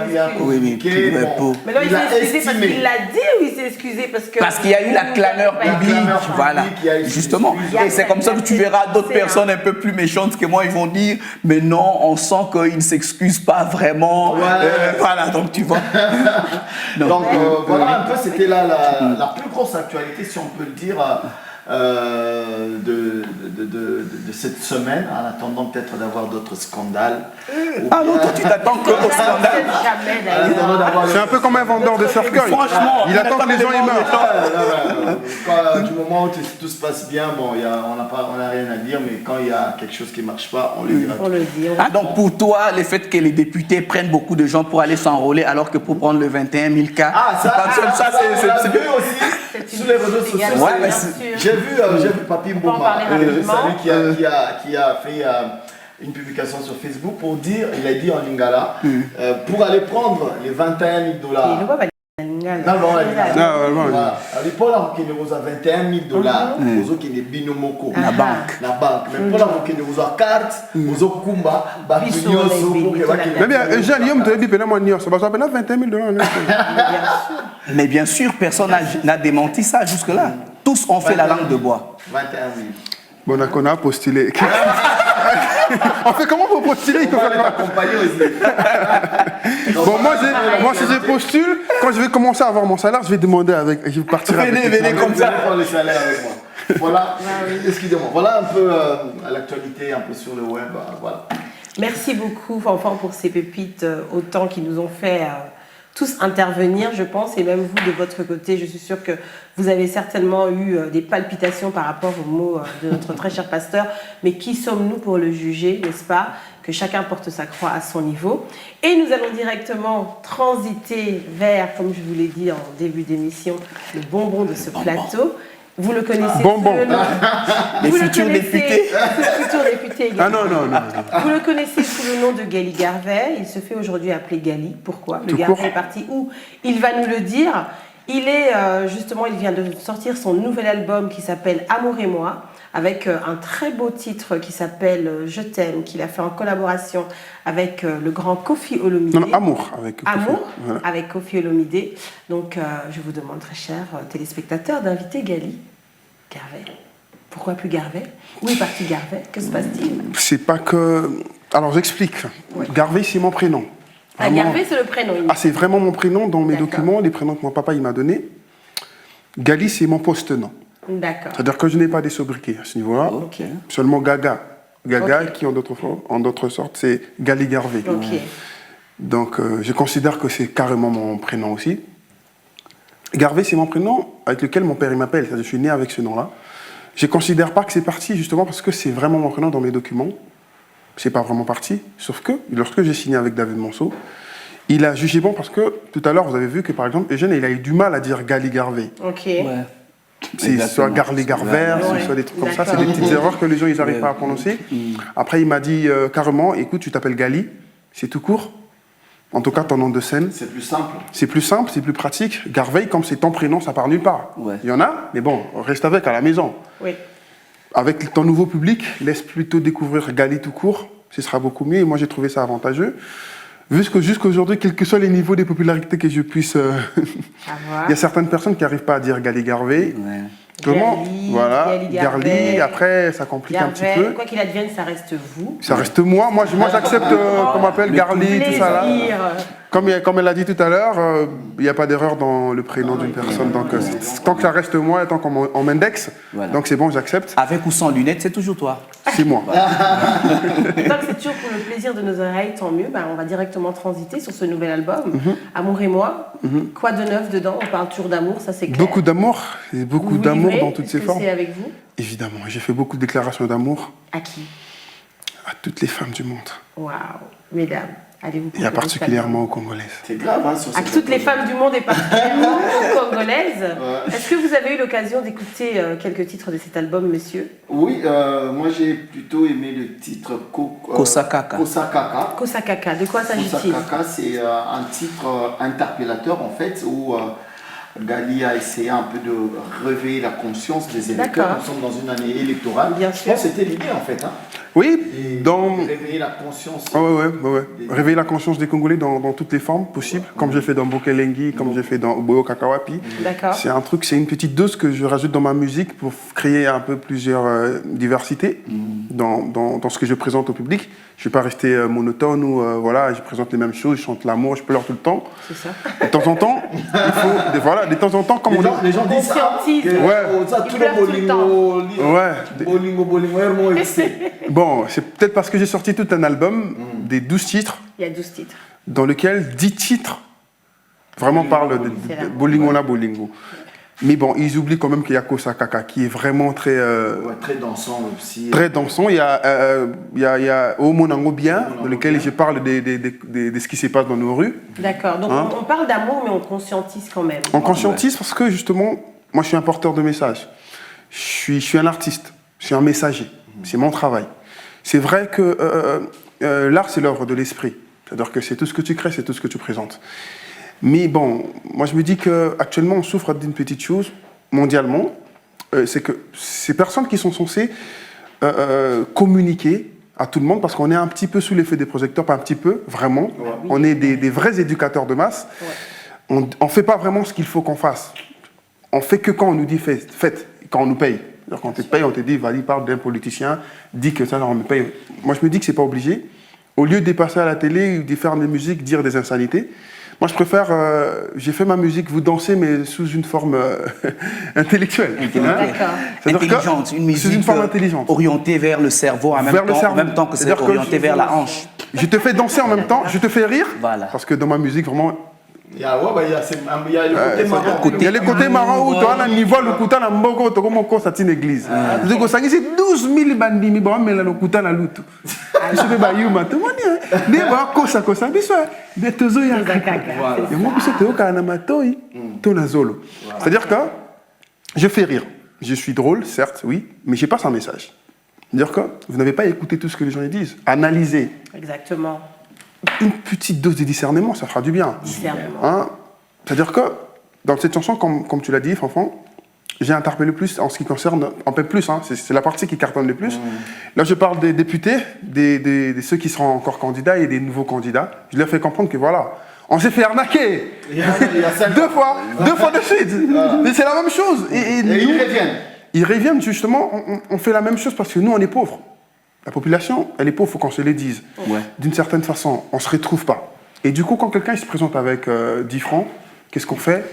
Il y a un Oui, oui, communiqué, mais bon. pour- Mais non, il Il a s'est excusé parce estimé. qu'il l'a dit ou il s'est excusé Parce qu'il y a eu la clameur publique. publique, clameur publique, voilà, il y a eu justement. des excuses. Et c'est comme ça que tu verras d'autres C'est personnes un peu plus méchantes que moi, ils vont dire, mais non, on sent qu'ils ne s'excusent pas vraiment. Ouais. Voilà, donc tu vois. Non. Donc voilà un peu, c'était la plus grosse actualité, si on peut le dire, de cette semaine, en attendant peut-être d'avoir d'autres scandales. Ah non, toi tu t'attends que au scandale. Jamais En attendant d'ailleurs. d'avoir C'est un peu comme un vendeur de cercueil. Franchement, Il attend que les gens y meurent. Du moment où tout se passe bien, bon, on n'a rien à dire, mais quand il y a quelque chose qui ne marche pas, on le dira. On le dit. Ah, donc pour toi, le fait que les députés prennent beaucoup de gens pour aller s'enrôler alors que pour prendre le 21 000 cas, Ah, c'est pas seul, ça on l'a c'est vu aussi sur les réseaux sociaux. également, Ouais, mais bien c'est- sûr. J'ai vu Papi peut en Mboma, parler rapidement. qui a fait une publication sur Facebook pour dire, il a dit en lingala, pour aller prendre les 21 000 Et dollars. le voit, Lingala. Non, non, Ah, ouais. voilà. Alors, pour la qui nous a 21 000 dollars, aux qui est binomoko. la banque. La banque. Mais pour la qui nous a carte, aux kumba, Biso, bakunyoso, les pour bénis, que Mais bien, Eugène, il me dit, ben moi, ça va s'appeler 21 000 $. Mais bien sûr, personne n'a démenti ça jusque-là. Tous ont fait la langue de bois. 21 000. Bon, on a postulé. On fait comment pour postuler? Il faut On va faire quoi? l'accompagner aussi. Bon, moi, si je postule, quand je vais commencer à avoir mon salaire, je vais demander avec. Je vais partir avec. Venez comme Vous ça. allez prendre le salaire avec moi. Voilà, excusez-moi. Voilà un peu l'actualité, un peu sur le web. Voilà. Merci beaucoup, Fanfan, pour ces pépites, autant qui nous ont fait tous intervenir, je pense, et même vous, de votre côté, je suis sûre que vous avez certainement eu des palpitations par rapport aux mots de notre très cher pasteur, mais qui sommes-nous pour le juger, n'est-ce pas? Que chacun porte sa croix à son niveau. Et nous allons directement transiter vers, comme je vous l'ai dit en début d'émission, le bonbon de ce plateau. Vous le connaissez Bonbon. sous le nom. Les Vous le futurs connaissez- députés. Le futur député également. Ah non. Vous le connaissez sous le nom de Gali Garvey. Il se fait aujourd'hui appeler Gali. Pourquoi? Le Tout Garvey court. est parti où? Il va nous le dire. Il est justement, il vient de sortir son nouvel album qui s'appelle Amour et moi, avec un très beau titre qui s'appelle Je t'aime, qu'il a fait en collaboration avec le grand Koffi Olomide. Non, Amour avec. Amour Voilà. avec Koffi Olomide. Donc, je vous demande, très chers téléspectateurs, d'inviter Gali Garvey. Pourquoi plus Garvey? Où est parti Garvey? Que se passe-t-il? C'est pas que. Alors, j'explique. Garvey, c'est mon prénom. Ah, Vraiment. Garvey, c'est le prénom. il me Ah, c'est vraiment mon prénom dans mes D'accord. documents, les prénoms que mon papa il m'a donnés. Gali, c'est mon poste-nom. D'accord. C'est-à-dire que je n'ai pas des sobriquets à ce niveau-là. Ok. Seulement Gaga. Gaga, Ok. qui en d'autres sortes, c'est Gali Garvey. Ok. Donc, je considère que c'est carrément mon prénom aussi. Garvey, c'est mon prénom avec lequel mon père il m'appelle. C'est-à-dire que je suis né avec ce nom-là. Je ne considère pas que c'est parti, justement, parce que c'est vraiment mon prénom dans mes documents. C'est pas vraiment parti. Sauf que, lorsque j'ai signé avec David Monceau, il a jugé bon parce que, tout à l'heure, vous avez vu que, par exemple, Eugène, il a eu du mal à dire Gali Garvey. Ok. Ouais. C'est Exactement. soit Garlé Garvert, Ouais. soit des trucs comme ça. C'est D'accord. des petites erreurs que les gens, ils n'arrivent Ouais. pas à prononcer. Après, il m'a dit carrément, écoute, tu t'appelles Gali, c'est tout court. En tout cas, ton nom de scène. C'est plus simple. C'est plus simple, c'est plus pratique. Garvey, comme c'est ton prénom, ça part nulle part. Ouais. Il y en a, mais bon, reste avec à la maison. Oui. Avec ton nouveau public, laisse plutôt découvrir Gali tout court. Ce sera beaucoup mieux. Et moi, j'ai trouvé ça avantageux. Vu que jusqu'aujourd'hui, quels que soient les niveaux de popularité que je puisse... Il y a certaines personnes qui n'arrivent pas à dire Gali Garvey. Ouais. Comment Gali, Voilà, Gali Garvey. Garli. Après, ça complique un petit peu. Quoi qu'il advienne, ça reste vous. Ça reste moi. Moi, j'accepte qu'on m'appelle Garli, tout ça là. Plaisir. Comme elle a dit tout à l'heure, il n'y a pas d'erreur dans le prénom d'une personne. Donc, tant que ça reste moi et tant qu'on m'indexe, Voilà. donc c'est bon, j'accepte. Avec ou sans lunettes, c'est toujours toi. C'est moi. Tant que c'est toujours pour le plaisir de nos oreilles, tant mieux. Ben, on va directement transiter sur ce nouvel album, Amour et moi. Quoi de neuf dedans? On parle toujours d'amour, ça c'est clair. Beaucoup d'amour, et beaucoup Vous vous d'amour livrez? dans toutes Est-ce ses que formes. c'est avec vous? Évidemment, j'ai fait beaucoup de déclarations d'amour À qui? à toutes les femmes du monde. Waouh, mesdames, Allez-vous Il y a proposer cet particulièrement aux Congolaises. C'est grave, hein, sur à cet toutes les album. femmes du monde et particulièrement aux Congolaises. Est-ce que vous avez eu l'occasion d'écouter quelques titres de cet album, monsieur? Oui, moi j'ai plutôt aimé le titre Kosakaka. Kosakaka. Kosakaka, de quoi s'agit-il? Kosakaka, c'est un titre interpellateur en fait où Gali a essayé un peu de réveiller la conscience des électeurs. D'accord. Nous sommes dans une année électorale. Bien Je sûr. pense que c'était l'idée en fait. Hein. Oui, Et dans... réveiller la conscience. Ouais. Réveiller la conscience des Congolais dans toutes les formes possibles, comme j'ai fait dans Bokelengi, comme j'ai fait dans Boyo Kakawapi. D'accord. C'est un truc, c'est une petite dose que je rajoute dans ma musique pour créer un peu plusieurs diversités dans ce que je présente au public. Je ne vais pas rester monotone ou voilà, je présente les mêmes choses, je chante l'amour, je pleure tout le temps. C'est ça. De temps en temps, il faut, voilà, de temps en temps, comme on dit. Les gens disent ça. Conscientise. Ouais. Ça, Ils tout pleurent tout le le Ouais. bolingo, hermo, Bon, c'est peut-être parce que j'ai sorti tout un album, des 12 titres, Il y a 12 titres. dans lequel 10 titres vraiment parlent de C'est là. Bolingo na Bolingo. Mais bon, ils oublient quand même qu'il y a Kosakaka, qui est vraiment très, très dansant aussi. très dansant. Il y a Omonango Bien, dans lequel je parle de ce qui se passe dans nos rues. D'accord. Donc Hein? on parle d'amour, mais on conscientise quand même. On conscientise parce que justement, moi je suis un porteur de messages. Je suis un artiste, je suis un messager. C'est mon travail. C'est vrai que l'art, c'est l'œuvre de l'esprit. C'est-à-dire que c'est tout ce que tu crées, c'est tout ce que tu présentes. Mais bon, moi je me dis qu'actuellement on souffre d'une petite chose, mondialement, c'est que ces personnes qui sont censées communiquer à tout le monde, parce qu'on est un petit peu sous l'effet des projecteurs, pas un petit peu, vraiment, on est des vrais éducateurs de masse, on ne fait pas vraiment ce qu'il faut qu'on fasse. On fait que quand on nous dit faites, quand on nous paye. Alors, quand on te paye, on te dit, vas-y, parle d'un politicien, dis que ça, on me paye. Moi, je me dis que c'est pas obligé. Au lieu de passer à la télé, de faire des musiques, dire des insanités, moi, je préfère, j'ai fait ma musique, vous dansez, mais sous une forme intellectuelle. D'accord. C'est-à-dire que Intelligente, une sous musique une forme intelligente. orientée vers le cerveau en même temps que c'est C'est-à-dire que orienté vers la hanche. Je te fais danser en même temps, je te fais rire, Voilà. parce que dans ma musique, vraiment, Il y a le côté marrant. il y a les côtés marrants où tu as un niveau, le couteau, la mboko, tu as ça une église. Tu as 12 000 bandits, mais bon, mais le couteau, la lutte. Je fais bah yuma, tout le monde dit, ne va kosa kosa, biso, de tozo ya kaka. Et moi, biso teo kana matoi, tona zolo. C'est-à-dire que je fais rire. Je suis drôle, certes, oui, mais je passe un message. C'est-à-dire que vous n'avez pas écouté tout ce que les gens disent. Analysez. Exactement. Une petite dose de discernement, ça fera du bien. Discernement. Hein? C'est-à-dire que dans cette chanson, comme tu l'as dit, Fanfan, j'ai interpellé le plus en ce qui concerne, un peu plus, hein, c'est la partie qui cartonne le plus. Là, je parle des députés, de ceux qui seront encore candidats et des nouveaux candidats. Je leur fais comprendre que voilà, on s'est fait arnaquer deux fois de suite. Mais c'est la même chose. Et Et ils reviennent. ils reviennent justement, on fait la même chose parce que nous, on est pauvres. La population, elle est pauvre, il faut qu'on se le dise. Ouais. D'une certaine façon, on ne se retrouve pas. Et du coup, quand quelqu'un il se présente avec 10 francs, qu'est-ce qu'on fait?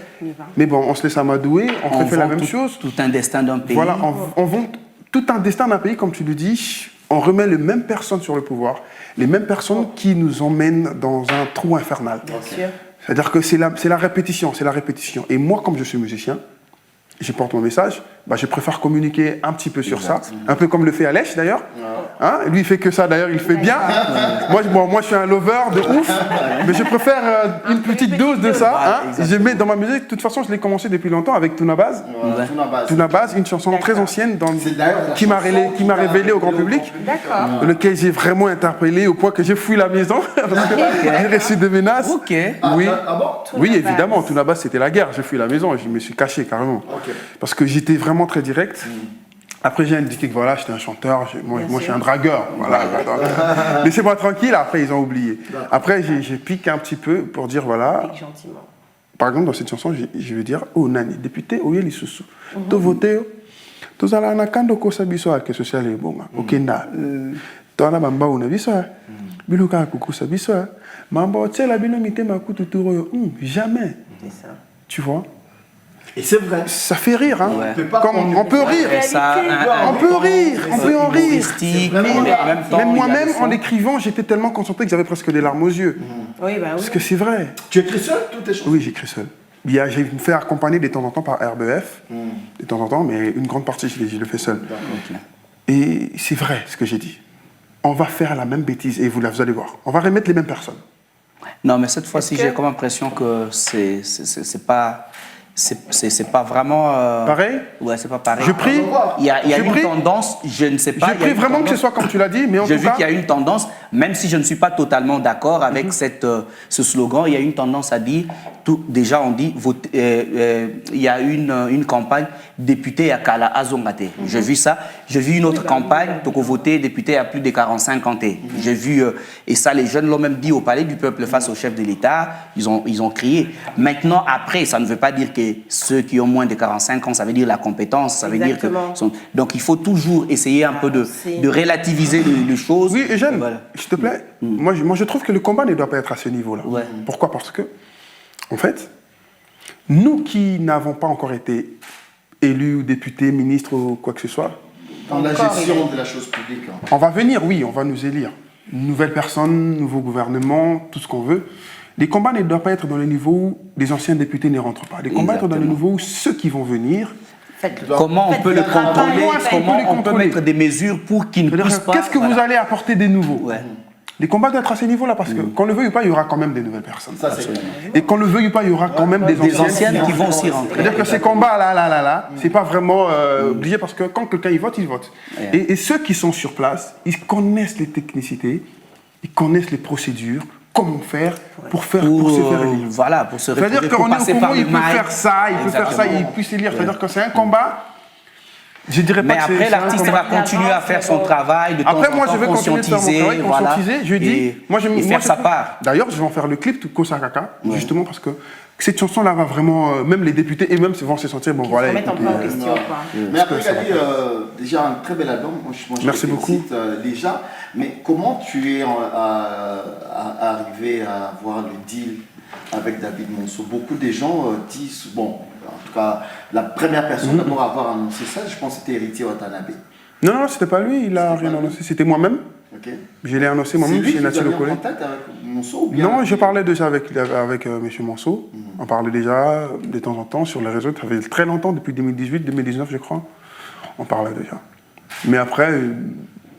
Mais bon, on se laisse amadouer, on refait la vend même chose. Tout un destin d'un pays. Voilà, on vend tout un destin d'un pays, comme tu le dis. On remet les mêmes personnes sur le pouvoir, les mêmes personnes qui nous emmènent dans un trou infernal. Bien sûr. C'est-à-dire que c'est la répétition, c'est la répétition. Et moi, comme je suis musicien, je porte mon message, bah, je préfère communiquer un petit peu sur ça, un peu comme le fait Alech d'ailleurs. Hein, lui, il fait que ça d'ailleurs, il fait bien. Moi, je suis un lover de ouf, mais je préfère une petite dose de ça. Hein. Je mets dans ma musique, de toute façon, je l'ai commencé depuis longtemps avec Tuna Base. Tuna Base, une chanson très ancienne qui m'a révélé au grand public, D'accord. lequel j'ai vraiment interpellé au point que j'ai fui la maison parce que j'ai reçu des menaces. Ok. Oui. Ah bon? Oui, évidemment, Tuna Base, c'était la guerre. J'ai fui la maison, je me suis caché carrément. Parce que j'étais vraiment très direct. Après, j'ai indiqué que voilà, j'étais un chanteur, moi je suis un dragueur. Voilà, laissez-moi tranquille, après ils ont oublié. Après, j'ai piqué un petit peu pour dire voilà. Pique gentiment. Par exemple, dans cette chanson, je veux dire oh nani, député, oye lisusu. To voté, tozala na kando kosa biso ke social e bonga. Okenda. Tona bamba una biso. Biluka kukusa biso. Mambo tsela bino mitema kututuro. Jamais. C'est ça. Tu vois? Et c'est vrai. Ça fait rire, hein. Ouais. On peut rire. Ça, On peut rire, on peut en rire. humoristique, mais en même temps, Même il y a moi-même, le fond. en l'écrivant, j'étais tellement concentré que j'avais presque des larmes aux yeux. Oui, bah Parce oui. que c'est vrai. Tu écris seul toutes tes chansons? Oui, j'écris seul. J'ai fait accompagner de temps en temps par RBF, de temps en temps, mais une grande partie, je le fais seul. Et c'est vrai ce que j'ai dit. On va faire la même bêtise, et vous allez voir. On va remettre les mêmes personnes. Non, mais cette fois-ci, Est-ce que- j'ai comme impression que c'est pas vraiment. Pareil. Ouais, c'est pas pareil. Je prie. Il y a Je une prie. tendance, je ne sais pas. Je il y a prie une vraiment que ce tendance- soit comme tu l'as dit, mais en J'ai tout vu cas, qu'il y a une tendance, même si je ne suis pas totalement d'accord avec ce slogan, il y a une tendance à dire, déjà on dit, il y a une campagne député à Kala Azongate. J'ai vu ça. J'ai vu une autre campagne, donc voter député à plus de 45 ans. J'ai vu, et ça les jeunes l'ont même dit au Palais du Peuple face au chef de l'État, ils ont crié. Maintenant, après, ça ne veut pas dire que ceux qui ont moins de 45 ans, ça veut dire la compétence, ça veut dire que... Exactement. Donc il faut toujours essayer un peu de relativiser les choses. oui, Eugène, Voilà. s'il te plaît, moi je trouve que le combat ne doit pas être à ce niveau-là. Ouais. Pourquoi? Parce que, en fait, nous qui n'avons pas encore été élus, ou députés, ministres ou quoi que ce soit, Dans la Encore, gestion de la chose publique. Hein. on va venir, oui, on va nous élire. Une nouvelle personne, nouveau gouvernement, tout ce qu'on veut. Les combats ne doivent pas être dans le niveau où les anciens députés ne rentrent pas. Les combats doivent être dans le niveau où ceux qui vont venir. Faites-le. Comment on peut le contrôler? Comment est-ce qu'on peut Comment les on peut contrôler? mettre des mesures pour qu'ils ne C'est-à-dire, puissent pas... qu'est-ce que vous allez apporter des nouveaux? Ouais. Les combats doivent être à ce niveau-là parce que, qu'on le veuille ou pas, il y aura quand même des nouvelles personnes. Ça, c'est Et qu'on le veuille ou pas, il y aura quand même des Des anciennes. anciennes qui vont s'y rentrer. C'est-à-dire que ces combats-là, c'est pas vraiment obligé parce que quand quelqu'un y vote, il vote. Ouais. Et ceux qui sont sur place, ils connaissent les technicités, ils connaissent les procédures, comment faire pour se faire élire. Voilà, pour se retrouver, C'est-à-dire pour qu'on est au passer Congo, par il le peut mail. faire ça, il peut faire ça, il peut s'élire. C'est-à-dire que c'est un combat. Je dirais pas Mais que c'est après, un l'artiste combat. va continuer à faire son travail, de temps Après, en moi, temps, je vais continuer de faire mon travail, voilà, conscientiser. Je dis, et moi, faire sa part. D'ailleurs, je vais en faire le clip, tout Kosakaka, justement parce que cette chanson-là va vraiment, même les députés et même vont se sentir, bon, voilà. Remettre un peu en question, quoi. Mais après, il a dit déjà un très bel album. Moi, je Merci le beaucoup. félicite, déjà. Mais comment tu es arrivé à avoir le deal avec David Monceau? Beaucoup de gens disent, bon, en tout cas, la première personne d'abord à avoir annoncé ça, je pense que c'était Héritier Watanabe. Non, non, c'était pas lui, il a C'était rien pas lui. annoncé, c'était moi-même. Ok. Je l'ai annoncé C'est moi-même lui chez qui Nature t'a mis en Collé. contact avec Monceau ou bien Non, je parlais déjà avec M. Monceau. On parlait déjà de temps en temps sur les réseaux. Ça fait très longtemps, depuis 2018, 2019, je crois. On parlait déjà. Mais après,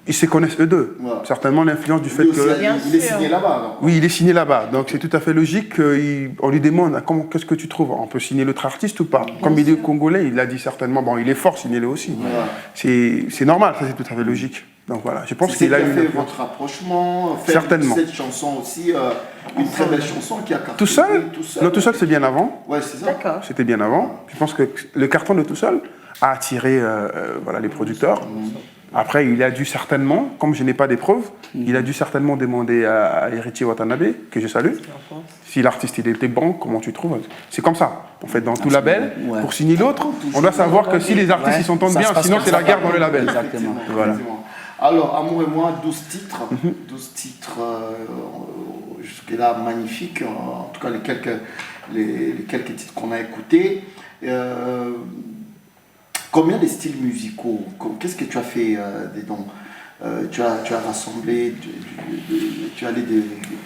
ils se connaissent eux deux. Ouais. Certainement l'influence du fait Lui aussi, que... il est signé là-bas. donc. Oui, il est signé là-bas. Donc c'est tout à fait logique qu'on lui demande qu'est-ce que tu trouves? On peut signer l'autre artiste ou pas? Comme il est congolais, il a dit certainement, bon, il est fort, signez-le aussi. C'est normal, ça c'est tout à fait logique. Donc voilà, je pense C'est qu'il qui a a eu une fait influence. votre rapprochement, faire Certainement. cette chanson aussi, une très belle chanson qui a cartonné. Tout seul? Non, tout seul, c'est bien avant. Ouais, c'est ça. D'accord. C'était bien avant. Je pense que le carton de tout seul a attiré voilà, les producteurs. Après, il a dû certainement, comme je n'ai pas des preuves, il a dû certainement demander à Héritier Watanabe, que je salue, si l'artiste il était bon, comment tu trouves? C'est comme ça. En fait, dans tout label, ouais. pour signer l'autre, on doit savoir que si les artistes Ouais, ils s'entendent ça bien, se passe sinon comme c'est ça. la guerre dans le label. Exactement. Voilà. Effectivement. Alors, Amour et moi, 12 titres. 12 titres, jusque-là, magnifiques. En tout cas, les quelques titres qu'on a écoutés. Combien de styles musicaux? Qu'est-ce que tu as fait dedans? Tu as rassemblé, tu as allé de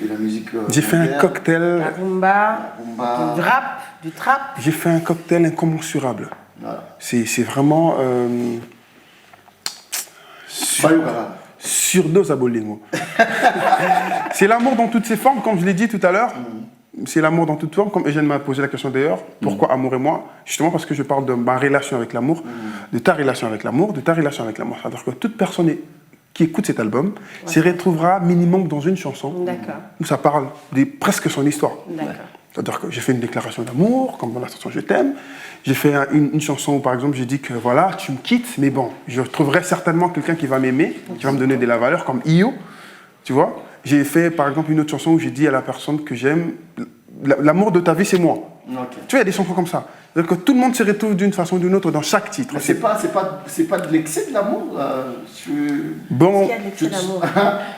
la musique. J'ai fait un moderne, cocktail, La rumba, rumba. du rap, du trap. j'ai fait un cocktail incommensurable. Voilà. C'est vraiment Bayouara. surdose à Bolingo. C'est l'amour dans toutes ses formes, comme je l'ai dit tout à l'heure. C'est l'amour dans toutes formes, comme Eugène m'a posé la question d'ailleurs. Pourquoi amour et moi? Justement parce que je parle de ma relation avec l'amour, de ta relation avec l'amour, de ta relation avec l'amour. C'est-à-dire que toute personne qui écoute cet album s'y retrouvera minimum dans une chanson D'accord. où ça parle de presque son histoire. D'accord. C'est-à-dire que j'ai fait une déclaration d'amour, comme dans la chanson Je t'aime. J'ai fait une chanson où, par exemple, j'ai dit que voilà, tu me quittes, mais bon, je trouverai certainement quelqu'un qui va m'aimer, qui va me donner de la valeur, comme Io, tu vois. J'ai fait, par exemple, une autre chanson où j'ai dit à la personne que j'aime, l'amour de ta vie, c'est moi. Ok. Tu vois, il y a des chansons comme ça. C'est-à-dire que tout le monde se retrouve d'une façon ou d'une autre dans chaque titre. Mais c'est pas de l'excès de l'amour. Bon, Il y a de l'excès d'amour.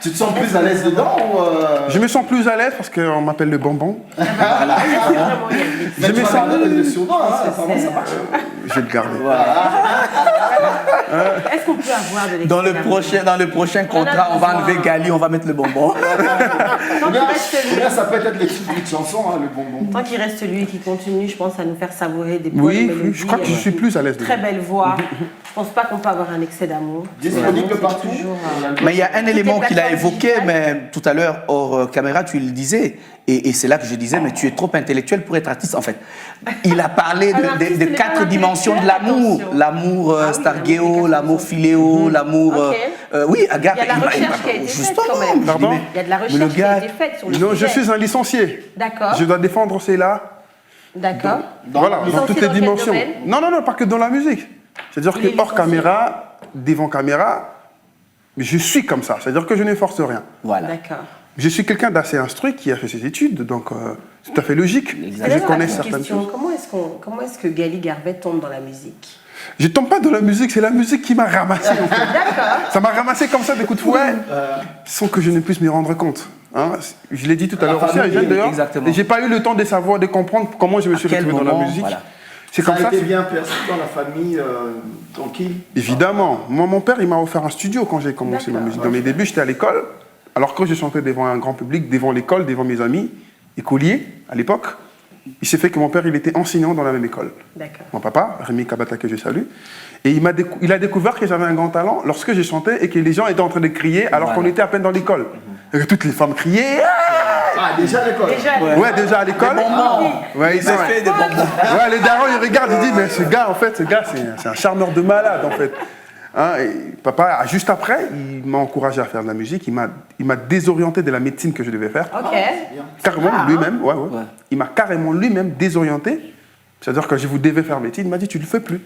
Tu te sens plus à l'aise dedans ou je me sens plus à l'aise parce qu'on m'appelle le bonbon. Vraiment, il y a de l'excès. Mais je tu me vas sens- garder le surnom, hein, apparemment, ça marche. Je vais le garder. Est-ce qu'on peut avoir de l'excès Dans le d'amour? prochain contrat, on va enlever Gali, on va mettre le bonbon. Tant qu'il reste Ou bien lui, ça peut être l'excès d'une chanson, hein, le bonbon. tant qu'il reste lui qui continue, je pense, à nous faire savourer des bonnes Oui, mélodies. je crois que je suis plus à l'aise Très dedans. belle voix. Je pense pas qu'on peut avoir un excès d'amour. Disponible L'amour, c'est partout. toujours, Mais il y a un élément qu'il a plateformes évoqué, digitales. mais tout à l'heure, hors caméra, tu le disais. Et c'est là que je disais, mais tu es trop intellectuel pour être artiste. En fait, il a parlé de 4 dimensions de l'amour. L'amour stargéo, l'amour philéo, l'amour... oui, agape. Il y a de la recherche qui a été faite quand même. Pardon? Il y a de la recherche qui a été faite sur le sujet. Non, je suis un licencié. D'accord. Je dois défendre cela. D'accord. Voilà, dans Licencié toutes les dans quel dimensions. domaine? Non, pas que dans la musique. C'est-à-dire Il est que hors licencié. caméra, devant caméra, je suis comme ça. C'est-à-dire que je ne force rien. Voilà. D'accord. Je suis quelqu'un d'assez instruit qui a fait ses études, donc c'est tout à fait logique. Exactement. Je Alors, connais une certaines question, choses. comment est-ce que Gali Garbet tombe dans la musique? Je tombe pas dans la musique, c'est la musique qui m'a ramassé. En fait. D'accord. Ça m'a ramassé comme ça des coups de fouet, sans que je ne puisse m'y rendre compte. Hein. Je l'ai dit tout à l'heure aussi à Jeanne d'ailleurs. Exactement. Et j'ai pas eu le temps de savoir, de comprendre comment je me suis quel retrouvé dans la moment, musique. voilà. C'est Ça comme a ça. été bien perçu dans la famille, tranquille. Évidemment. Moi, mon père, il m'a offert un studio quand j'ai commencé ma D'accord. musique. Dans mes débuts, j'étais à l'école. Alors que je chantais devant un grand public, devant l'école, devant mes amis, écoliers à l'époque, il s'est fait que mon père, il était enseignant dans la même école. D'accord. Mon papa, Rémi Kabata, que je salue. Et il a découvert que j'avais un grand talent lorsque j'ai chanté et que les gens étaient en train de crier alors Voilà. qu'on était à peine dans l'école. Et que toutes les femmes criaient. Ah, déjà à l'école. Déjà, Ouais, déjà à l'école. Ouais, ils ont fait des bonbons. Ouais, les darons, ils regardent, ils disent, mais ce gars, c'est un charmeur de malade, en fait. Hein, et papa, juste après, il m'a encouragé à faire de la musique. Il m'a désorienté de la médecine que je devais faire. ok. Carrément, lui-même, ouais. Il m'a carrément lui-même désorienté. C'est-à-dire que je vous devais faire médecine, il m'a dit, tu ne le fais plus.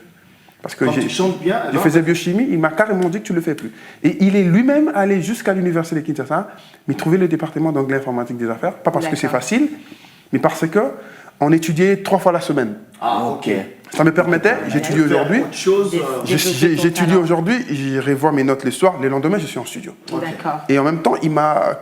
Parce que Quand tu chantes bien, je alors faisais biochimie, il m'a carrément dit que tu ne le fais plus. Et il est lui-même allé jusqu'à l'université de Kinshasa, mais trouver le département d'anglais informatique des affaires, pas parce que c'est D'accord. facile, mais parce que on étudiait 3 fois la semaine. Ah, ok. Ça me permettait, j'étudie aujourd'hui. Autre chose. Développer ton J'étudie talent. aujourd'hui, j'irai voir mes notes le soir, le lendemain je suis en studio. D'accord. Et en même temps,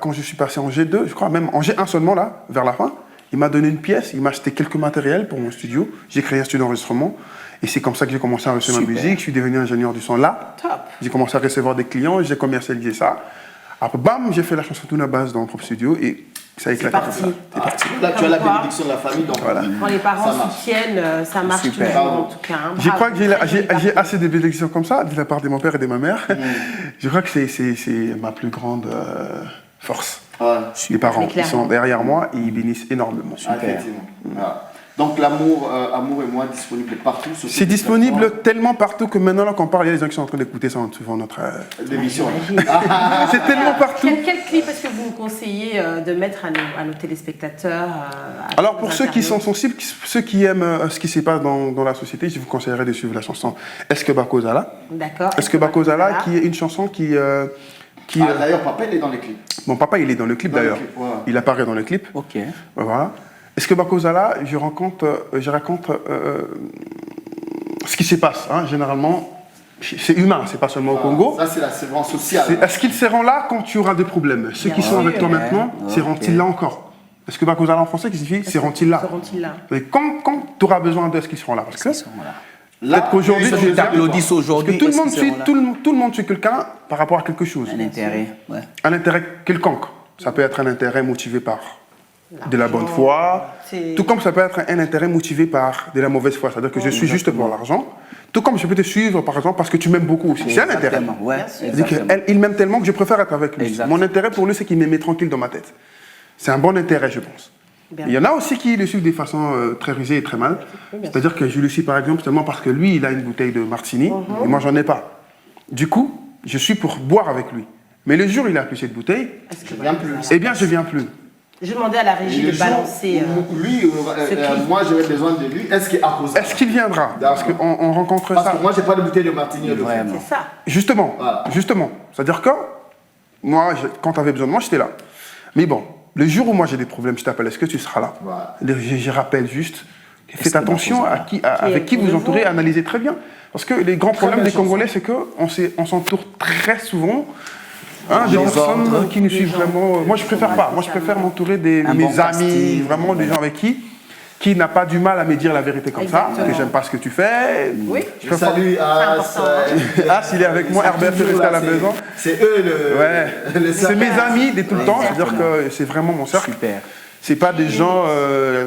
quand je suis passé en G2, je crois même en G1 seulement là, vers la fin, il m'a donné une pièce, il m'a acheté quelques matériels pour mon studio. J'ai créé un studio d'enregistrement. Et c'est comme ça que j'ai commencé à recevoir ma musique. Je suis devenu ingénieur du son là. Top. J'ai commencé à recevoir des clients, j'ai commercialisé ça. Après, bam, j'ai fait la chanson tout à base dans mon propre studio et ça a éclaté comme parti. ça. C'est parti. Là, tu as la Comme quoi. bénédiction de la famille, donc Voilà. Quand les parents Ça marche. soutiennent, ça marche Super. toujours en tout cas. hein. Je crois que Bravo, très j'ai joli assez de bénédictions comme ça de la part de mon père et de ma mère. Je crois que c'est ma plus grande force. Ouais. Les parents, Mais ils clairement. sont derrière moi et ils bénissent énormément. Ah, effectivement. Voilà. Donc l'amour, Amour et moi, disponible partout. sur toutes C'est les disponible plateformes tellement partout que maintenant, là, qu'on parle, il y a des gens qui sont en train d'écouter ça suivant notre. d'émissions. C'est tellement partout. Quel clip est-ce que vous me conseillez de mettre à nos téléspectateurs Alors, pour ceux qui sont sensibles, ceux qui aiment ce qui se passe dans la société, je vous conseillerais de suivre la chanson Est-ce que Bakozala D'accord. Est-ce que Bakozala, qui est une chanson qui. D'ailleurs, papa, il est dans les clips. Mon papa, il est dans le clip Dans le d'ailleurs. clip, ouais. Il apparaît dans le clip. Ok. Voilà. Est-ce que Bakozala, je raconte ce qui se passe. Hein, généralement, c'est humain, c'est pas seulement au Congo. Ça, c'est la séquence sociale. Est-ce qu'ils seront là quand tu auras des problèmes? Ceux qui Bien sont sûr. avec toi maintenant, seront-ils là encore? Est-ce que Bakozala en français, qui signifie seront-ils là? Seront-ils là? Et quand tu auras besoin d'eux, est-ce qu'ils seront là? Parce que Voilà. Là, peut-être qu'aujourd'hui, ils tu sont t'applaudissent Parce aujourd'hui. que tout le est-ce monde qu'ils suit, seront là tout le monde suit quelqu'un par rapport à quelque chose. Un intérêt. Ouais. Un intérêt quelconque. Ça peut être un intérêt motivé par de la bonne foi, C'est- tout comme ça peut être un intérêt motivé par de la mauvaise foi. C'est-à-dire que je suis juste pour l'argent. Tout comme je peux te suivre, par exemple, parce que tu m'aimes beaucoup aussi. C'est un intérêt. Exactement. Ouais, Bien sûr. C'est-à-dire exactement. qu'il m'aime tellement que je préfère être avec lui. Exact. Mon intérêt pour lui, c'est qu'il me met tranquille dans ma tête. C'est un bon intérêt, je pense. Bien. Il y en a aussi qui le suivent de façon très rusée et très mal. C'est-à-dire que je le suis, par exemple, seulement parce que lui, il a une bouteille de martini et moi, j'en ai pas. Du coup, je suis pour boire avec lui. Mais le jour où il a plus cette bouteille, Est-ce que Je viens plus. eh bien, je viens plus. Je demandais à la régie Le de jour balancer. où lui, ce clip. moi, j'aurais besoin de lui. Est-ce qu'il est à cause Est-ce qu'il viendra? Parce qu'on on rencontre Parce ça. que moi, j'ai pas de bouteille de martini. à l'office. Vraiment. C'est ça. Justement, Voilà. justement. C'est-à-dire que moi, quand tu avais besoin de moi, j'étais là. Mais bon, le jour où moi j'ai des problèmes, je t'appelle, est-ce que tu seras là? Voilà. Je rappelle juste, faites que attention à avec qui vous entourez, analysez très bien. Parce que les grands problèmes belle des chanson. Congolais, c'est qu'on s'entoure très souvent des Des personnes ordres. qui nous suivent vraiment. Moi, je préfère pas. Moi, je préfère m'entourer de Un mes bon amis, casting. vraiment des gens avec qui n'a pas du mal à me dire la vérité comme ça, Exactement. que j'aime pas ce que tu fais. Oui. Je Je préfère- salue As. important, hein. Ah, s'il est avec moi, Herbert peut rester à la maison. C'est eux le. Ouais. le C'est mes sarcasme. amis de tout le temps, Exactement. c'est-à-dire que c'est vraiment mon cercle. Super. C'est pas des gens,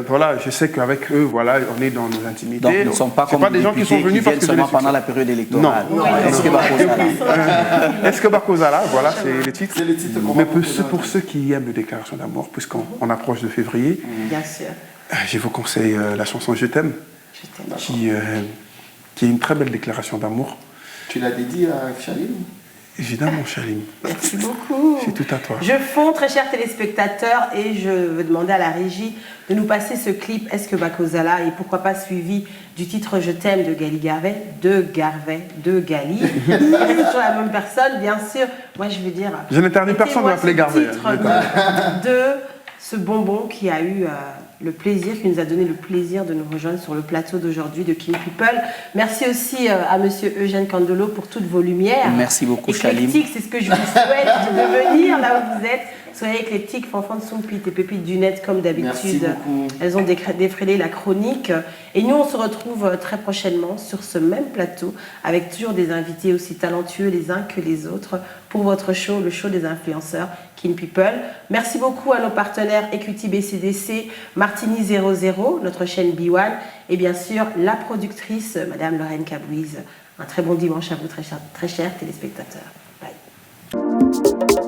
voilà, je sais qu'avec eux, voilà, on est dans nos intimités. Donc, nous ne sommes pas comme des gens qui sont venus parce que seulement pendant la période électorale. Non. Est-ce que Bakozala Est-ce que Bakozala, voilà, c'est les titres. C'est les titres qu'on Mais va pour ceux qui aiment les déclarations d'amour, puisqu'on approche de février, Bien sûr. je vous conseille la chanson Je t'aime, Je t'aime. qui est une très belle déclaration d'amour. Tu l'as dédié à Chalim? Évidemment, Chalim. Merci beaucoup. C'est tout à toi. Je fonds, très chers téléspectateurs, et je veux demander à la régie de nous passer ce clip Est-ce que Bakozala, et pourquoi pas suivi du titre Je t'aime de Gali Garvey, de Gali. C'est toujours la même personne, bien sûr. Moi, je veux dire. Je n'interdis personne de m'appeler Garvey. Titre de ce bonbon qui a eu le plaisir, qui nous a donné le plaisir de nous rejoindre sur le plateau d'aujourd'hui de King People. Merci aussi à Monsieur Eugène Candelo pour toutes vos lumières. Merci beaucoup, Chalim. Éclectique, c'est ce que je vous souhaite de venir là où vous êtes. Soyez éclectiques, fanfan de Soumpi, et pépites du net comme Merci d'habitude. beaucoup. Elles ont défrayé la chronique. Et nous, on se retrouve très prochainement sur ce même plateau avec toujours des invités aussi talentueux les uns que les autres pour votre show, le show des influenceurs King People. Merci beaucoup à nos partenaires Equity BCDC, Martini 00, notre chaîne B1 et bien sûr la productrice, Madame Lorraine Cabouise. Un très bon dimanche à vous, très chers téléspectateurs. Bye.